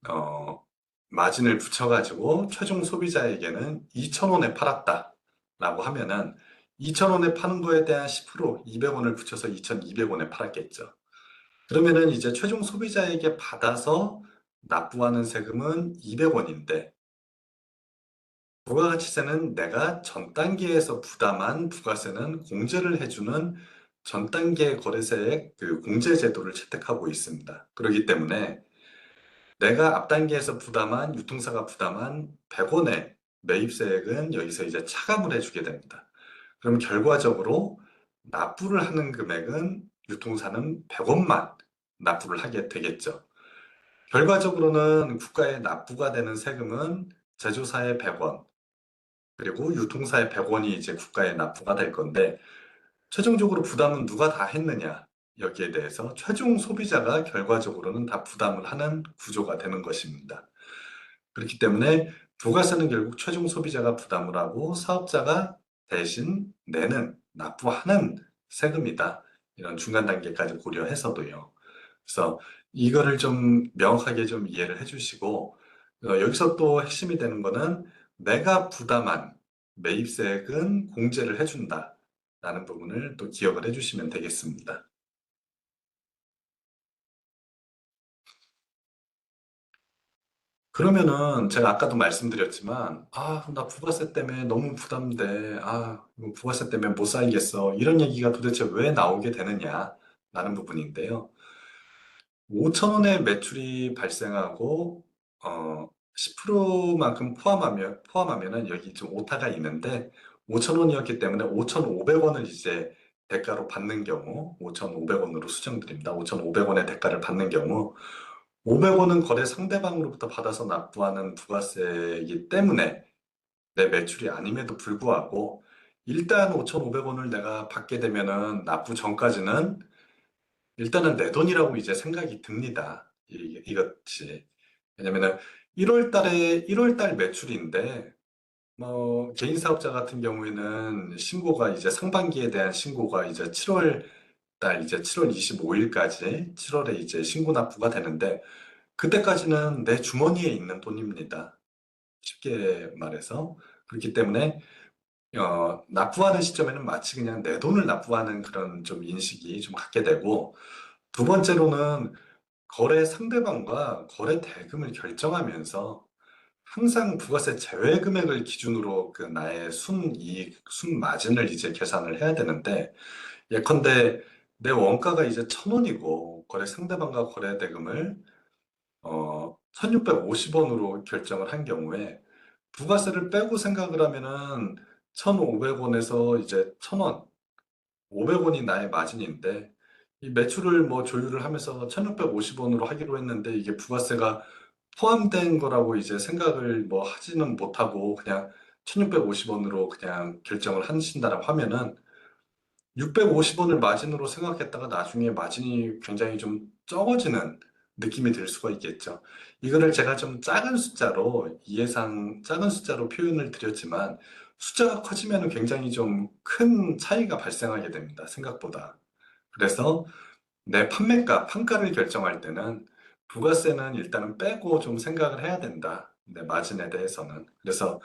어, 마진을 붙여가지고 최종 소비자에게는 2,000원에 팔았다라고 하면은 2,000원에 파는 거에 대한 10% 200원을 붙여서 2,200원에 팔았겠죠. 그러면은 이제 최종 소비자에게 받아서 납부하는 세금은 200원인데 부가가치세는 내가 전 단계에서 부담한 부가세는 공제를 해주는 전 단계 거래세액 그 공제 제도를 채택하고 있습니다. 그렇기 때문에 내가 앞 단계에서 부담한 유통사가 부담한 100원의 매입세액은 여기서 이제 차감을 해주게 됩니다. 그럼 결과적으로 납부를 하는 금액은 유통사는 100원만 납부를 하게 되겠죠. 결과적으로는 국가에 납부가 되는 세금은 제조사의 100원, 그리고 유통사의 100원이 이제 국가에 납부가 될 건데, 최종적으로 부담은 누가 다 했느냐? 여기에 대해서 최종 소비자가 결과적으로는 다 부담을 하는 구조가 되는 것입니다. 그렇기 때문에 부가세는 결국 최종 소비자가 부담을 하고 사업자가 대신 내는, 납부하는 세금이다. 이런 중간 단계까지 고려해서도요. 그래서 이거를 좀 명확하게 좀 이해를 해주시고, 여기서 또 핵심이 되는 거는 내가 부담한 매입세액은 공제를 해준다. 라는 부분을 또 기억을 해주시면 되겠습니다. 그러면은 제가 아까도 말씀드렸지만, 아, 나 부가세 때문에 너무 부담돼. 아, 이거 부가세 때문에 못 살겠어. 이런 얘기가 도대체 왜 나오게 되느냐? 라는 부분인데요. 5천 원의 매출이 발생하고, 10%만큼 포함하면은 여기 좀 오타가 있는데, 5천 원이었기 때문에 5,500원을 이제 대가로 받는 경우, 5,500원으로 수정드립니다. 5,500원의 대가를 받는 경우, 500원은 거래 상대방으로부터 받아서 납부하는 부가세이기 때문에 내 매출이 아님에도 불구하고 일단 5,500원을 내가 받게 되면은 납부 전까지는 일단은 내 돈이라고 이제 생각이 듭니다. 이것이. 왜냐면은 1월 달 매출인데 뭐 개인 사업자 같은 경우에는 신고가 이제 상반기에 대한 신고가 이제 7월 달 이제 7월 25일까지 7월에 이제 신고 납부가 되는데 그때까지는 내 주머니에 있는 돈입니다. 쉽게 말해서. 그렇기 때문에, 납부하는 시점에는 마치 그냥 내 돈을 납부하는 그런 좀 인식이 좀 갖게 되고, 두 번째로는 거래 상대방과 거래 대금을 결정하면서 항상 부가세 제외 금액을 기준으로 그 나의 순이익, 순마진을 이제 계산을 해야 되는데, 예컨대 내 원가가 이제 1,000원이고, 거래 상대방과 거래 대금을 1650원으로 결정을 한 경우에 부가세를 빼고 생각을 하면은 1,500원에서 이제 1,000원, 500원이 나의 마진인데 이 매출을 뭐 조율을 하면서 1,650원으로 하기로 했는데 이게 부가세가 포함된 거라고 이제 생각을 뭐 하지는 못하고 그냥 1,650원으로 그냥 결정을 하신다라고 하면은 650원을 마진으로 생각했다가 나중에 마진이 굉장히 좀 적어지는 느낌이 들 수가 있겠죠. 이거를 제가 좀 작은 숫자로, 이해상 작은 숫자로 표현을 드렸지만, 숫자가 커지면 굉장히 좀 큰 차이가 발생하게 됩니다. 생각보다. 그래서 내 판매가, 판가를 결정할 때는 부가세는 일단은 빼고 좀 생각을 해야 된다. 내 마진에 대해서는. 그래서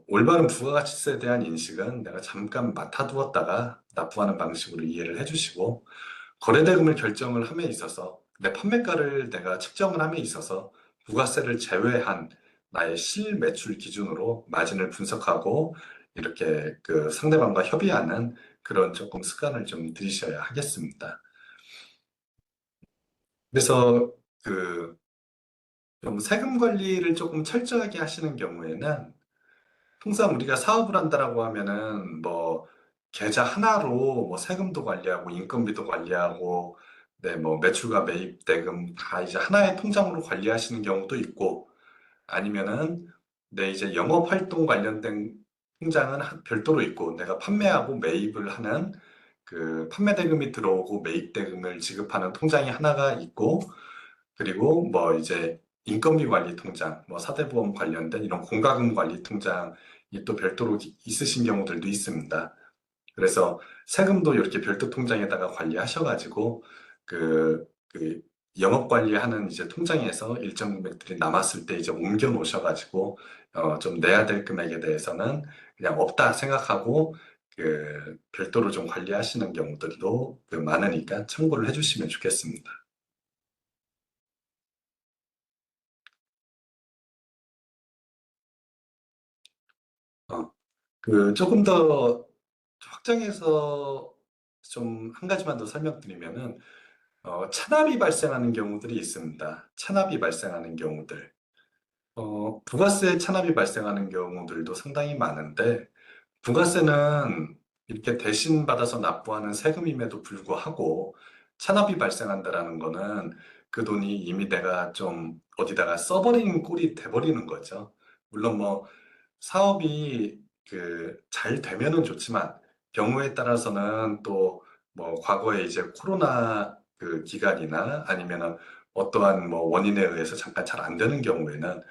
올바른 부가가치세에 대한 인식은 내가 잠깐 맡아두었다가 납부하는 방식으로 이해를 해주시고, 거래대금을 결정을 함에 있어서, 내 판매가를 내가 측정을 함에 있어서, 부가세를 제외한 나의 실매출 기준으로 마진을 분석하고, 이렇게 그 상대방과 협의하는 그런 조금 습관을 좀 들이셔야 하겠습니다. 그래서 그, 좀 세금 관리를 조금 철저하게 하시는 경우에는 통상 우리가 사업을 한다라고 하면은 뭐 계좌 하나로 뭐 세금도 관리하고 인건비도 관리하고 네, 뭐 매출과 매입 대금 다 이제 하나의 통장으로 관리하시는 경우도 있고 아니면은 내 이제 영업 활동 관련된 통장은 별도로 있고 내가 판매하고 매입을 하는 그 판매 대금이 들어오고 매입 대금을 지급하는 통장이 하나가 있고 그리고 뭐 이제 인건비 관리 통장, 뭐 사대보험 관련된 이런 공과금 관리 통장이 또 별도로 있으신 경우들도 있습니다. 그래서 세금도 이렇게 별도 통장에다가 관리하셔가지고 그 영업 관리하는 이제 통장에서 일정 금액들이 남았을 때 이제 옮겨 놓으셔가지고 좀 내야 될 금액에 대해서는 그냥 없다 생각하고 그 별도로 좀 관리하시는 경우들도 그 많으니까 참고를 해주시면 좋겠습니다. 어, 그 조금 더 확장해서 좀 한 가지만 더 설명드리면은 차납이 발생하는 경우들이 있습니다. 차납이 발생하는 경우들. 부가세 차납이 발생하는 경우들도 상당히 많은데 부가세는 이렇게 대신 받아서 납부하는 세금임에도 불구하고 차납이 발생한다라는 거는 그 돈이 이미 내가 좀 어디다가 써버린 꼴이 돼버리는 거죠. 물론 뭐 사업이 그 잘 되면은 좋지만 경우에 따라서는 또 뭐 과거에 이제 코로나 그 기간이나 아니면은 어떠한 뭐 원인에 의해서 잠깐 잘 안 되는 경우에는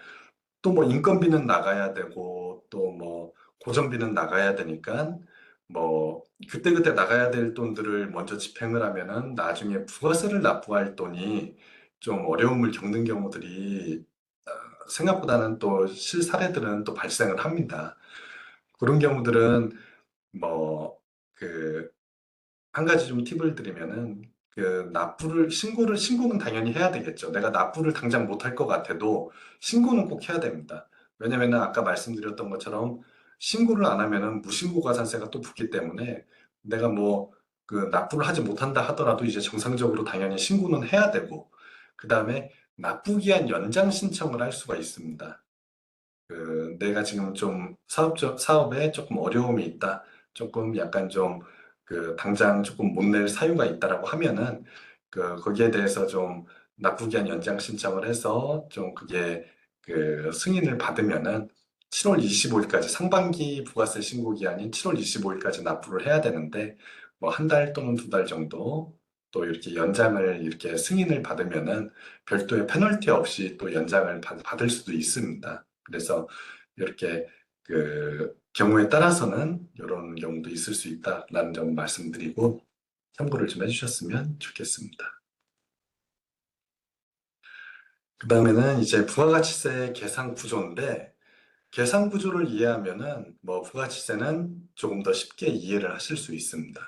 또 뭐 인건비는 나가야 되고 또 뭐 고정비는 나가야 되니까 뭐 그때그때 나가야 될 돈들을 먼저 집행을 하면은 나중에 부가세를 납부할 돈이 좀 어려움을 겪는 경우들이 생각보다는 또 실사례들은 또 발생을 합니다. 그런 경우들은 뭐 그 한 가지 좀 팁을 드리면은 그 신고는 당연히 해야 되겠죠. 내가 납부를 당장 못할 것 같아도 신고는 꼭 해야 됩니다. 왜냐면은 아까 말씀드렸던 것처럼 신고를 안 하면은 무신고 가산세가 또 붙기 때문에 내가 뭐 그 납부를 하지 못한다 하더라도 이제 정상적으로 당연히 신고는 해야 되고 그 다음에 납부기한 연장 신청을 할 수가 있습니다. 내가 지금 좀 사업에 조금 어려움이 있다. 조금 약간 좀 당장 조금 못 낼 사유가 있다라고 하면은 거기에 대해서 좀 납부기한 연장 신청을 해서 좀 그게 승인을 받으면은 7월 25일까지 상반기 부가세 신고 기한인 7월 25일까지 납부를 해야 되는데 뭐 한 달 또는 두 달 정도 또 이렇게 연장을 이렇게 승인을 받으면은 별도의 페널티 없이 또 연장을 받을 수도 있습니다. 그래서 이렇게 경우에 따라서는 이런 경우도 있을 수 있다라는 점 말씀드리고 참고를 좀 해주셨으면 좋겠습니다. 그 다음에는 이제 부가가치세 계산 구조인데 계산 구조를 이해하면은 뭐 부가가치세는 조금 더 쉽게 이해를 하실 수 있습니다.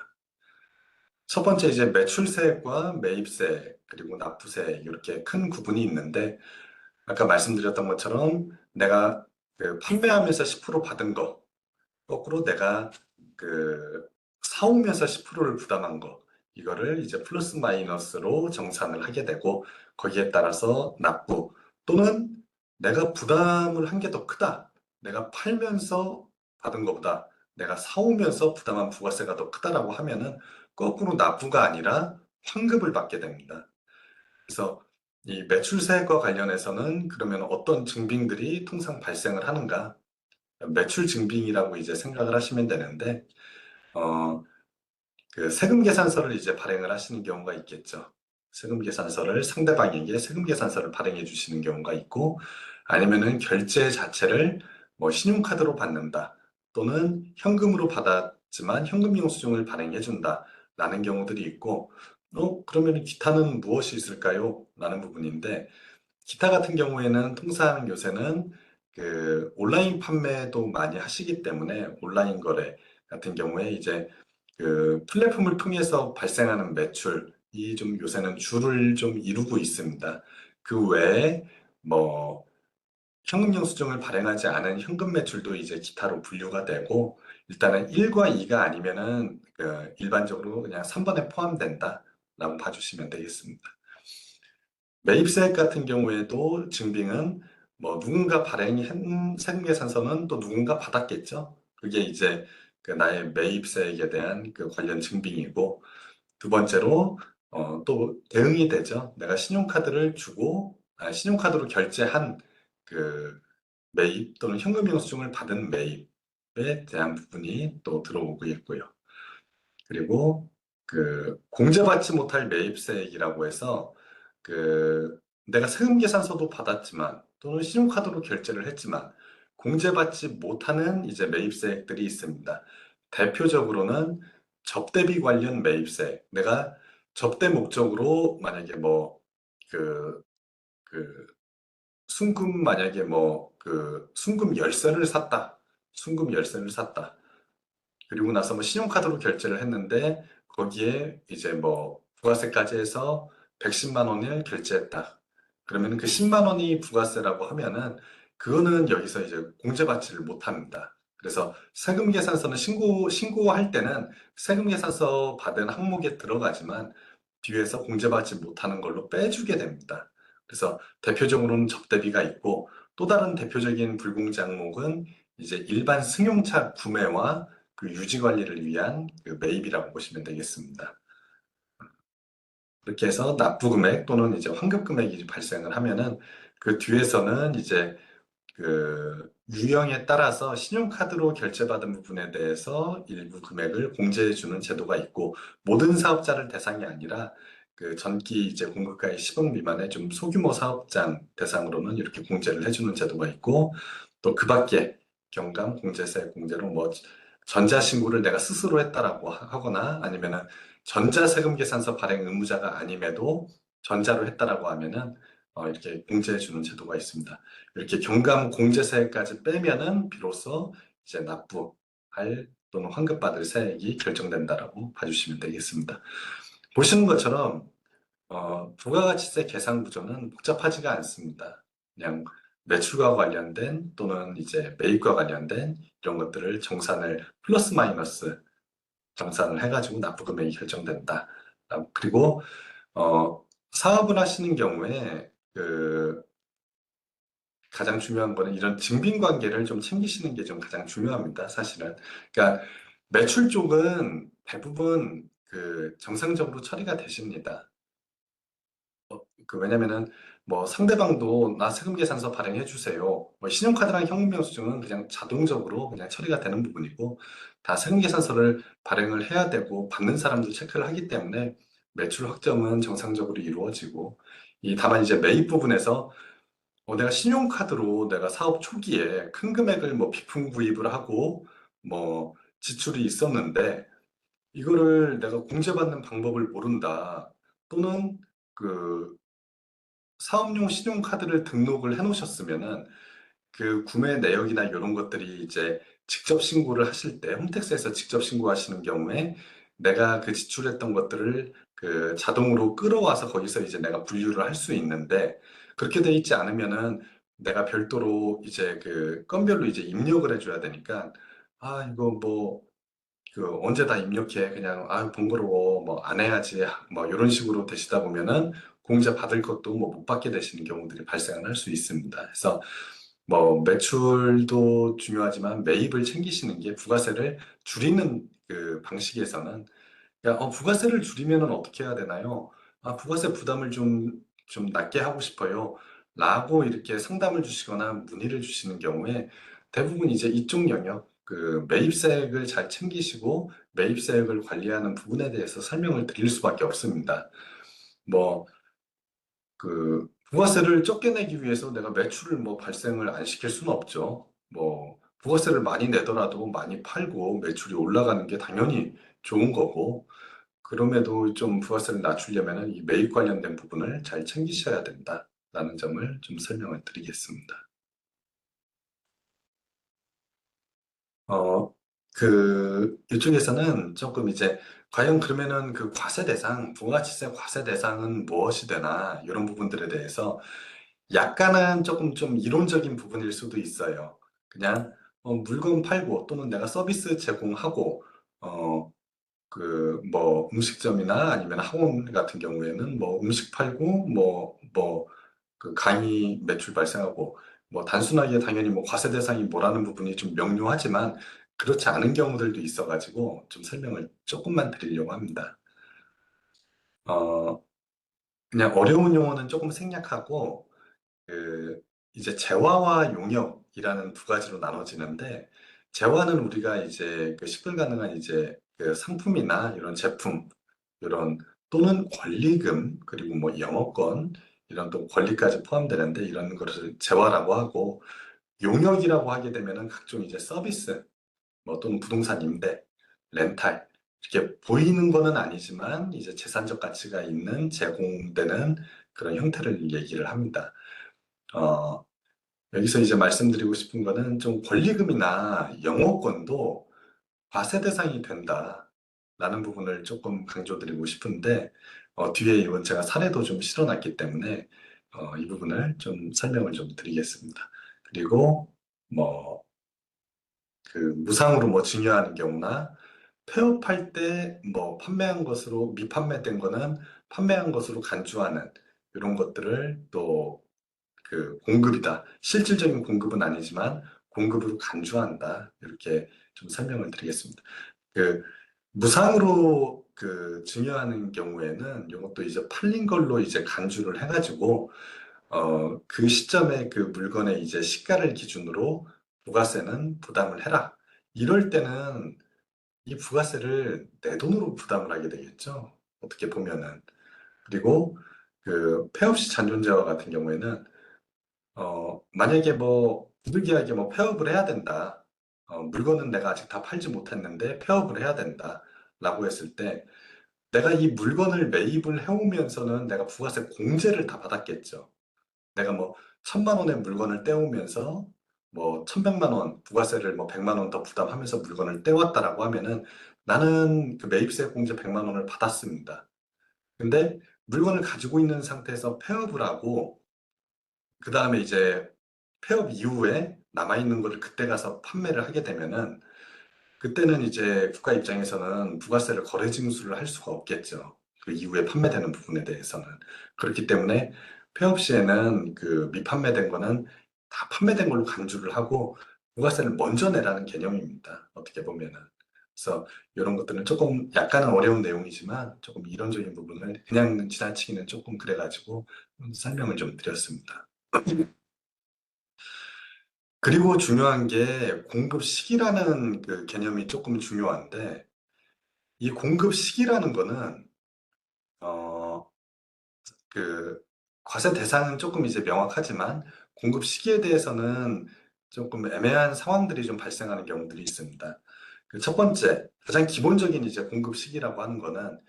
첫 번째 이제 매출세액과 매입세 그리고 납부세 이렇게 큰 구분이 있는데 아까 말씀드렸던 것처럼 내가 판매하면서 10% 받은 거, 거꾸로 내가 그 사오면서 10%를 부담한 거, 이거를 이제 플러스 마이너스로 정산을 하게 되고 거기에 따라서 납부 또는 내가 부담을 한 게 더 크다. 내가 팔면서 받은 것보다 내가 사오면서 부담한 부가세가 더 크다라고 하면은 거꾸로 납부가 아니라 환급을 받게 됩니다. 그래서 이 매출세액과 관련해서는 그러면 어떤 증빙들이 통상 발생을 하는가? 매출 증빙이라고 이제 생각을 하시면 되는데, 어, 세금 계산서를 이제 발행을 하시는 경우가 있겠죠. 세금 계산서를 상대방에게 세금 계산서를 발행해 주시는 경우가 있고, 아니면은 결제 자체를 뭐 신용카드로 받는다, 또는 현금으로 받았지만 현금 영수증을 발행해 준다, 라는 경우들이 있고, 그러면 기타는 무엇이 있을까요? 라는 부분인데, 기타 같은 경우에는 통상 요새는 온라인 판매도 많이 하시기 때문에 온라인 거래 같은 경우에 이제 플랫폼을 통해서 발생하는 매출이 좀 요새는 주를 좀 이루고 있습니다. 그 외에 뭐 현금 영수증을 발행하지 않은 현금 매출도 이제 기타로 분류가 되고 일단은 1과 2가 아니면은 일반적으로 그냥 3번에 포함된다라고 봐주시면 되겠습니다. 매입세액 같은 경우에도 증빙은 뭐 누군가 발행한 세금계산서는 또 누군가 받았겠죠. 그게 이제 나의 매입세액에 대한 관련 증빙이고 두 번째로 또 대응이 되죠. 내가 신용카드를 주고 신용카드로 결제한 그 매입 또는 현금 영수증을 받은 매입에 대한 부분이 또 들어오고 있고요. 그리고 공제받지 못할 매입세액이라고 해서 내가 세금 계산서도 받았지만 또는 신용카드로 결제를 했지만 공제받지 못하는 이제 매입세액들이 있습니다. 대표적으로는 접대비 관련 매입세액. 내가 접대 목적으로 만약에 그, 그 순금 만약에 순금 열쇠를 샀다. 순금 열쇠를 샀다. 그리고 나서 뭐 신용카드로 결제를 했는데 거기에 이제 뭐 부가세까지 해서 110만 원을 결제했다. 그러면 그 10만 원이 부가세라고 하면은 그거는 여기서 이제 공제받지를 못합니다. 그래서 세금 계산서는 신고할 때는 세금 계산서 받은 항목에 들어가지만 뒤에서 공제받지 못하는 걸로 빼주게 됩니다. 그래서 대표적으로는 접대비가 있고 또 다른 대표적인 불공제 항목은 이제 일반 승용차 구매와 유지 관리를 위한 매입이라고 보시면 되겠습니다. 그렇게 해서 납부 금액 또는 이제 환급 금액이 발생을 하면은 그 뒤에서는 이제 유형에 따라서 신용카드로 결제받은 부분에 대해서 일부 금액을 공제해 주는 제도가 있고, 모든 사업자를 대상이 아니라 전기 이제 공급가액 10억 미만의 좀 소규모 사업장 대상으로는 이렇게 공제를 해주는 제도가 있고, 또 그 밖에 경감 공제세 공제로 뭐 전자신고를 내가 스스로 했다라고 하거나 아니면은 전자세금 계산서 발행 의무자가 아님에도 전자로 했다라고 하면은 이렇게 공제해 주는 제도가 있습니다. 이렇게 경감 공제세까지 빼면은 비로소 이제 납부할 또는 환급받을 세액이 결정된다라고 봐주시면 되겠습니다. 보시는 것처럼 부가가치세 계산 구조는 복잡하지가 않습니다. 그냥 매출과 관련된 또는 이제 매입과 관련된 이런 것들을 정산을 플러스 마이너스 정산을 해가지고 납부 금액이 결정된다. 그리고 사업을 하시는 경우에 가장 중요한 거는 이런 증빙 관계를 좀 챙기시는 게 좀 가장 중요합니다, 사실은. 그러니까 매출 쪽은 대부분 정상적으로 처리가 되십니다. 왜냐면은 뭐 상대방도 나 세금 계산서 발행해 주세요. 뭐 신용카드랑 현금영수증은 그냥 자동적으로 그냥 처리가 되는 부분이고, 다 세금 계산서를 발행을 해야 되고 받는 사람도 체크를 하기 때문에 매출 확정은 정상적으로 이루어지고, 다만 이제 매입 부분에서 내가 신용카드로 내가 사업 초기에 큰 금액을 뭐 비품 구입을 하고 뭐 지출이 있었는데 이거를 내가 공제받는 방법을 모른다. 또는 그 사업용 신용카드를 등록을 해 놓으셨으면은 구매 내역이나 이런 것들이 이제 직접 신고를 하실 때 홈택스에서 직접 신고하시는 경우에 내가 지출했던 것들을 자동으로 끌어와서 거기서 이제 내가 분류를 할 수 있는데, 그렇게 돼 있지 않으면은 내가 별도로 이제 건별로 이제 입력을 해줘야 되니까, 아 이거 뭐 언제 다 입력해 그냥 아 번거로워 뭐 안 해야지 뭐 이런 식으로 되시다 보면은 공제 받을 것도 뭐 못 받게 되시는 경우들이 발생을 할 수 있습니다. 그래서 뭐 매출도 중요하지만 매입을 챙기시는 게 부가세를 줄이는 방식에서는, 야, 부가세를 줄이면은 어떻게 해야 되나요? 아, 부가세 부담을 좀 낮게 하고 싶어요. 라고 이렇게 상담을 주시거나 문의를 주시는 경우에 대부분 이제 이쪽 영역, 매입세액을 잘 챙기시고 매입세액을 관리하는 부분에 대해서 설명을 드릴 수밖에 없습니다. 뭐, 부가세를 적게 내기 위해서 내가 매출을 뭐 발생을 안 시킬 수는 없죠. 뭐, 부가세를 많이 내더라도 많이 팔고 매출이 올라가는 게 당연히 좋은 거고, 그럼에도 좀 부가세를 낮추려면 이 매입 관련된 부분을 잘 챙기셔야 된다라는 점을 좀 설명을 드리겠습니다. 어, 이쪽에서는 조금 이제 과연 그러면은 과세 대상, 부가가치세 과세 대상은 무엇이 되나 이런 부분들에 대해서 약간은 조금 좀 이론적인 부분일 수도 있어요. 그냥 물건 팔고 또는 내가 서비스 제공하고 어, 뭐 음식점이나 아니면 학원 같은 경우에는 뭐 음식 팔고 강의 매출 발생하고 뭐 단순하게 당연히 뭐 과세 대상이 뭐라는 부분이 좀 명료하지만 그렇지 않은 경우들도 있어가지고 좀 설명을 조금만 드리려고 합니다. 어, 그냥 어려운 용어는 조금 생략하고 이제 재화와 용역이라는 두 가지로 나눠지는데, 재화는 우리가 이제 식별 가능한 이제 상품이나 이런 제품, 이런 또는 권리금, 그리고 뭐 영업권, 이런 또 권리까지 포함되는데 이런 것을 재화라고 하고, 용역이라고 하게 되면은 각종 이제 서비스, 뭐 또는 부동산 임대, 렌탈, 이렇게 보이는 거는 아니지만 이제 재산적 가치가 있는 제공되는 그런 형태를 얘기를 합니다. 어, 여기서 이제 말씀드리고 싶은 거는 좀 권리금이나 영어권도 과세 대상이 된다라는 부분을 조금 강조드리고 싶은데, 뒤에 이건 제가 사례도 좀 실어놨기 때문에 이 부분을 좀 설명을 좀 드리겠습니다. 그리고 뭐 무상으로 뭐 증여하는 경우나 폐업할 때 뭐 판매한 것으로 미판매된 거는 판매한 것으로 간주하는 이런 것들을 또 공급이다. 실질적인 공급은 아니지만 공급으로 간주한다. 이렇게 좀 설명을 드리겠습니다. 그 무상으로 증여하는 경우에는 이것도 이제 팔린 걸로 이제 간주를 해가지고 그 시점에 그 물건의 이제 시가를 기준으로 부가세는 부담을 해라. 이럴 때는 이 부가세를 내 돈으로 부담을 하게 되겠죠. 어떻게 보면은. 그리고 그 폐업시 잔존재와 같은 경우에는 만약에 뭐 부득이하게 뭐 폐업을 해야 된다. 물건은 내가 아직 다 팔지 못했는데 폐업을 해야 된다. 라고 했을 때 내가 이 물건을 매입을 해오면서는 내가 부가세 공제를 다 받았겠죠. 내가 뭐 1,000만 원의 물건을 떼오면서 뭐 1,100만 원 부가세를 뭐 100만 원 더 부담하면서 물건을 떼왔다라고 하면은 나는 그 매입세 공제 100만 원을 받았습니다. 근데 물건을 가지고 있는 상태에서 폐업을 하고 그 다음에 이제 폐업 이후에 남아있는 거를 그때 가서 판매를 하게 되면은 그때는 이제 국가 입장에서는 부가세를 거래 징수를 할 수가 없겠죠. 그 이후에 판매되는 부분에 대해서는. 그렇기 때문에 폐업 시에는 그 미판매된 거는 다 판매된 걸로 간주를 하고 부가세를 먼저 내라는 개념입니다. 어떻게 보면은. 그래서 이런 것들은 조금 약간은 어려운 내용이지만 조금 이론적인 부분을 그냥 지나치기는 조금 그래가지고 설명을 좀 드렸습니다. 그리고 중요한 게 공급 시기라는 그 개념이 조금 중요한데 이 공급 시기라는 거는 어, 그 과세 대상은 조금 이제 명확하지만 공급 시기에 대해서는 조금 애매한 상황들이 좀 발생하는 경우들이 있습니다. 그 첫 번째, 가장 기본적인 이제 공급 시기라고 하는 거는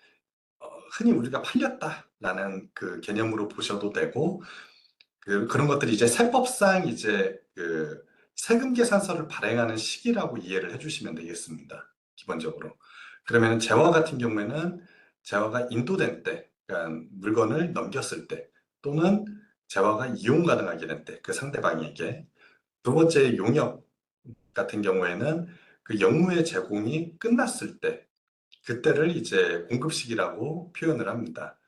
흔히 우리가 팔렸다라는 그 개념으로 보셔도 되고 그런 것들이 이제 세법상 이제 그 세금 계산서를 발행하는 시기라고 이해를 해주시면 되겠습니다. 기본적으로. 그러면 재화 같은 경우에는 재화가 인도된 때, 그러니까 물건을 넘겼을 때, 또는 재화가 이용 가능하게 된 때, 그 상대방에게. 두 번째 용역 같은 경우에는 그 영무의 제공이 끝났을 때, 그때를 이제 공급 시기라고 표현을 합니다.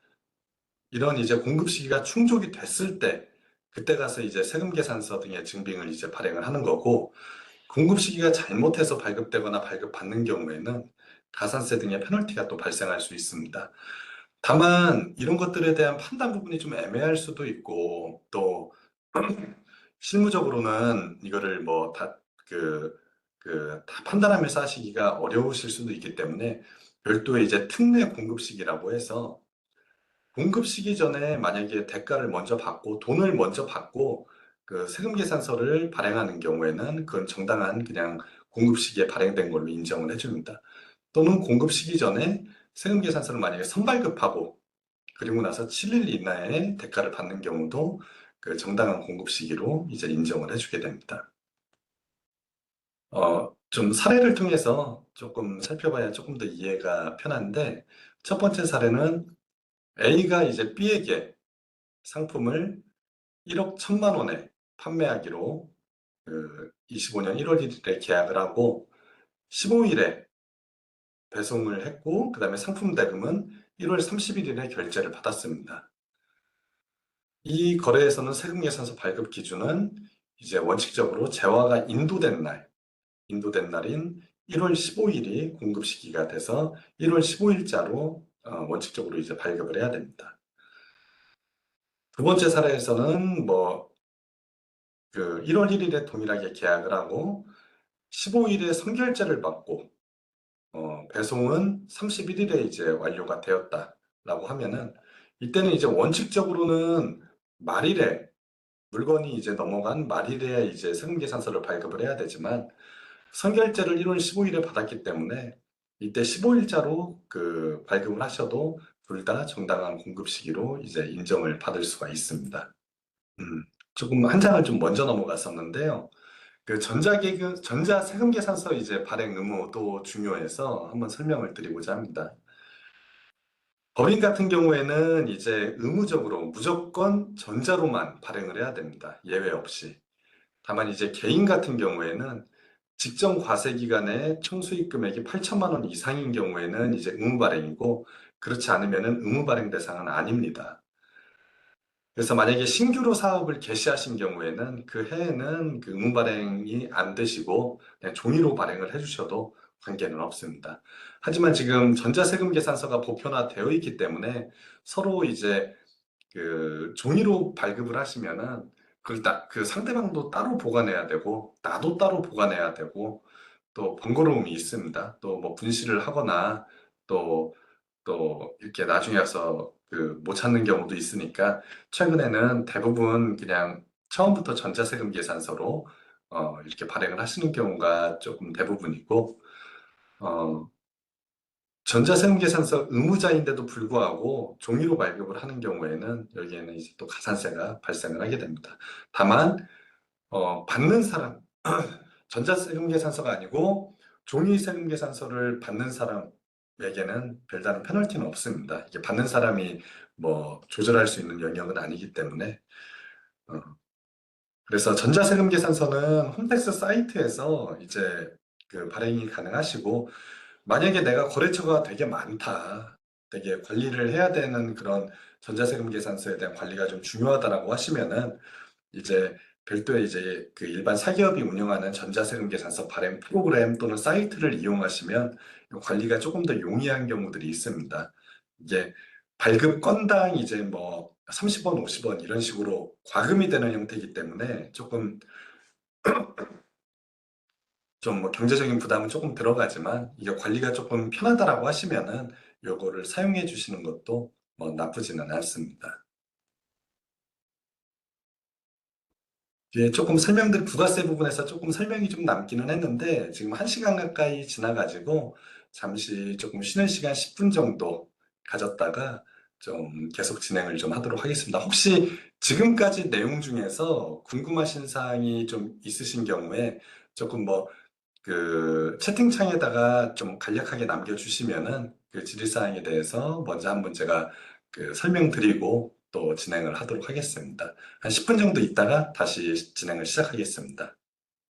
이런 이제 공급 시기가 충족이 됐을 때, 그때 가서 이제 세금 계산서 등의 증빙을 이제 발행을 하는 거고, 공급 시기가 잘못해서 발급되거나 발급받는 경우에는 가산세 등의 페널티가 또 발생할 수 있습니다. 다만 이런 것들에 대한 판단 부분이 좀 애매할 수도 있고 또 실무적으로는 이거를 뭐 다 판단하면서 하시기가 어려우실 수도 있기 때문에 별도의 이제 특례 공급 시기라고 해서 공급 시기 전에 만약에 대가를 먼저 받고 돈을 먼저 받고 그 세금 계산서를 발행하는 경우에는 그건 정당한 그냥 공급 시기에 발행된 걸로 인정을 해줍니다. 또는 공급 시기 전에 세금 계산서를 만약에 선발급하고 그리고 나서 7일 이내에 대가를 받는 경우도 그 정당한 공급 시기로 이제 인정을 해주게 됩니다. 좀 사례를 통해서 조금 살펴봐야 조금 더 이해가 편한데 첫 번째 사례는 A가 이제 B에게 상품을 1억 1천만 원에 판매하기로 그 25년 1월 1일에 계약을 하고 15일에 배송을 했고 그 다음에 상품 대금은 1월 31일에 결제를 받았습니다. 이 거래에서는 세금계산서 발급 기준은 이제 원칙적으로 재화가 인도된 날인 1월 15일이 공급 시기가 돼서 1월 15일자로 원칙적으로 이제 발급을 해야 됩니다. 두 번째 사례에서는 뭐 그 1월 1일에 동일하게 계약을 하고 15일에 선결제를 받고 배송은 31일에 이제 완료가 되었다라고 하면은 이때는 이제 원칙적으로는 말일에 물건이 이제 넘어간 말일에 이제 세금계산서를 발급을 해야 되지만 선결제를 1월 15일에 받았기 때문에 이때 15일자로 그 발급을 하셔도 둘 다 정당한 공급 시기로 이제 인정을 받을 수가 있습니다. 음, 조금 한 장을 좀 먼저 넘어갔었는데요. 그 전자세금계산서 이제 발행 의무도 중요해서 한번 설명을 드리고자 합니다. 법인 같은 경우에는 이제 의무적으로 무조건 전자로만 발행을 해야 됩니다. 예외 없이. 다만 이제 개인 같은 경우에는 직전 과세 기간에 총수익 금액이 8천만 원 이상인 경우에는 이제 의무 발행이고 그렇지 않으면은 의무 발행 대상은 아닙니다. 그래서 만약에 신규로 사업을 개시하신 경우에는 그 해에는 그 의무 발행이 안 되시고 그냥 종이로 발행을 해주셔도 관계는 없습니다. 하지만 지금 전자세금 계산서가 보편화되어 있기 때문에 서로 이제 그 종이로 발급을 하시면은 그 상대방도 따로 보관해야 되고 나도 따로 보관해야 되고 또 번거로움이 있습니다. 또 뭐 분실을 하거나 또 이렇게 나중에 와서 그 못 찾는 경우도 있으니까 최근에는 대부분 그냥 처음부터 전자세금 계산서로 이렇게 발행을 하시는 경우가 조금 대부분이고 어, 전자세금 계산서 의무자인데도 불구하고 종이로 발급을 하는 경우에는 여기에는 이제 또 가산세가 발생을 하게 됩니다. 다만 받는 사람, 전자세금 계산서가 아니고 종이 세금 계산서를 받는 사람에게는 별다른 페널티는 없습니다. 이게 받는 사람이 뭐 조절할 수 있는 영역은 아니기 때문에 어, 그래서 전자세금 계산서는 홈택스 사이트에서 이제 그 발행이 가능하시고 만약에 내가 거래처가 되게 많다, 되게 관리를 해야 되는 그런 전자세금 계산서에 대한 관리가 좀 중요하다라고 하시면은 이제 별도의 이제 그 일반 사기업이 운영하는 전자세금 계산서 발행 프로그램 또는 사이트를 이용하시면 관리가 조금 더 용이한 경우들이 있습니다. 이게 발급 건당 이제 뭐 30원, 50원 이런 식으로 과금이 되는 형태이기 때문에 조금 좀 뭐 경제적인 부담은 조금 들어가지만 이게 관리가 조금 편하다라고 하시면은 요거를 사용해 주시는 것도 뭐 나쁘지는 않습니다. 뒤에 조금 부가세 부분에서 조금 설명이 좀 남기는 했는데, 지금 1시간 가까이 지나가지고, 잠시 조금 쉬는 시간 10분 정도 가졌다가, 좀 계속 진행을 좀 하도록 하겠습니다. 혹시 지금까지 내용 중에서 궁금하신 사항이 좀 있으신 경우에, 조금 뭐, 그 채팅창에다가 좀 간략하게 남겨주시면은 그 질의사항에 대해서 먼저 한번 제가 그 설명드리고 또 진행을 하도록 하겠습니다. 한 10분 정도 있다가 다시 진행을 시작하겠습니다.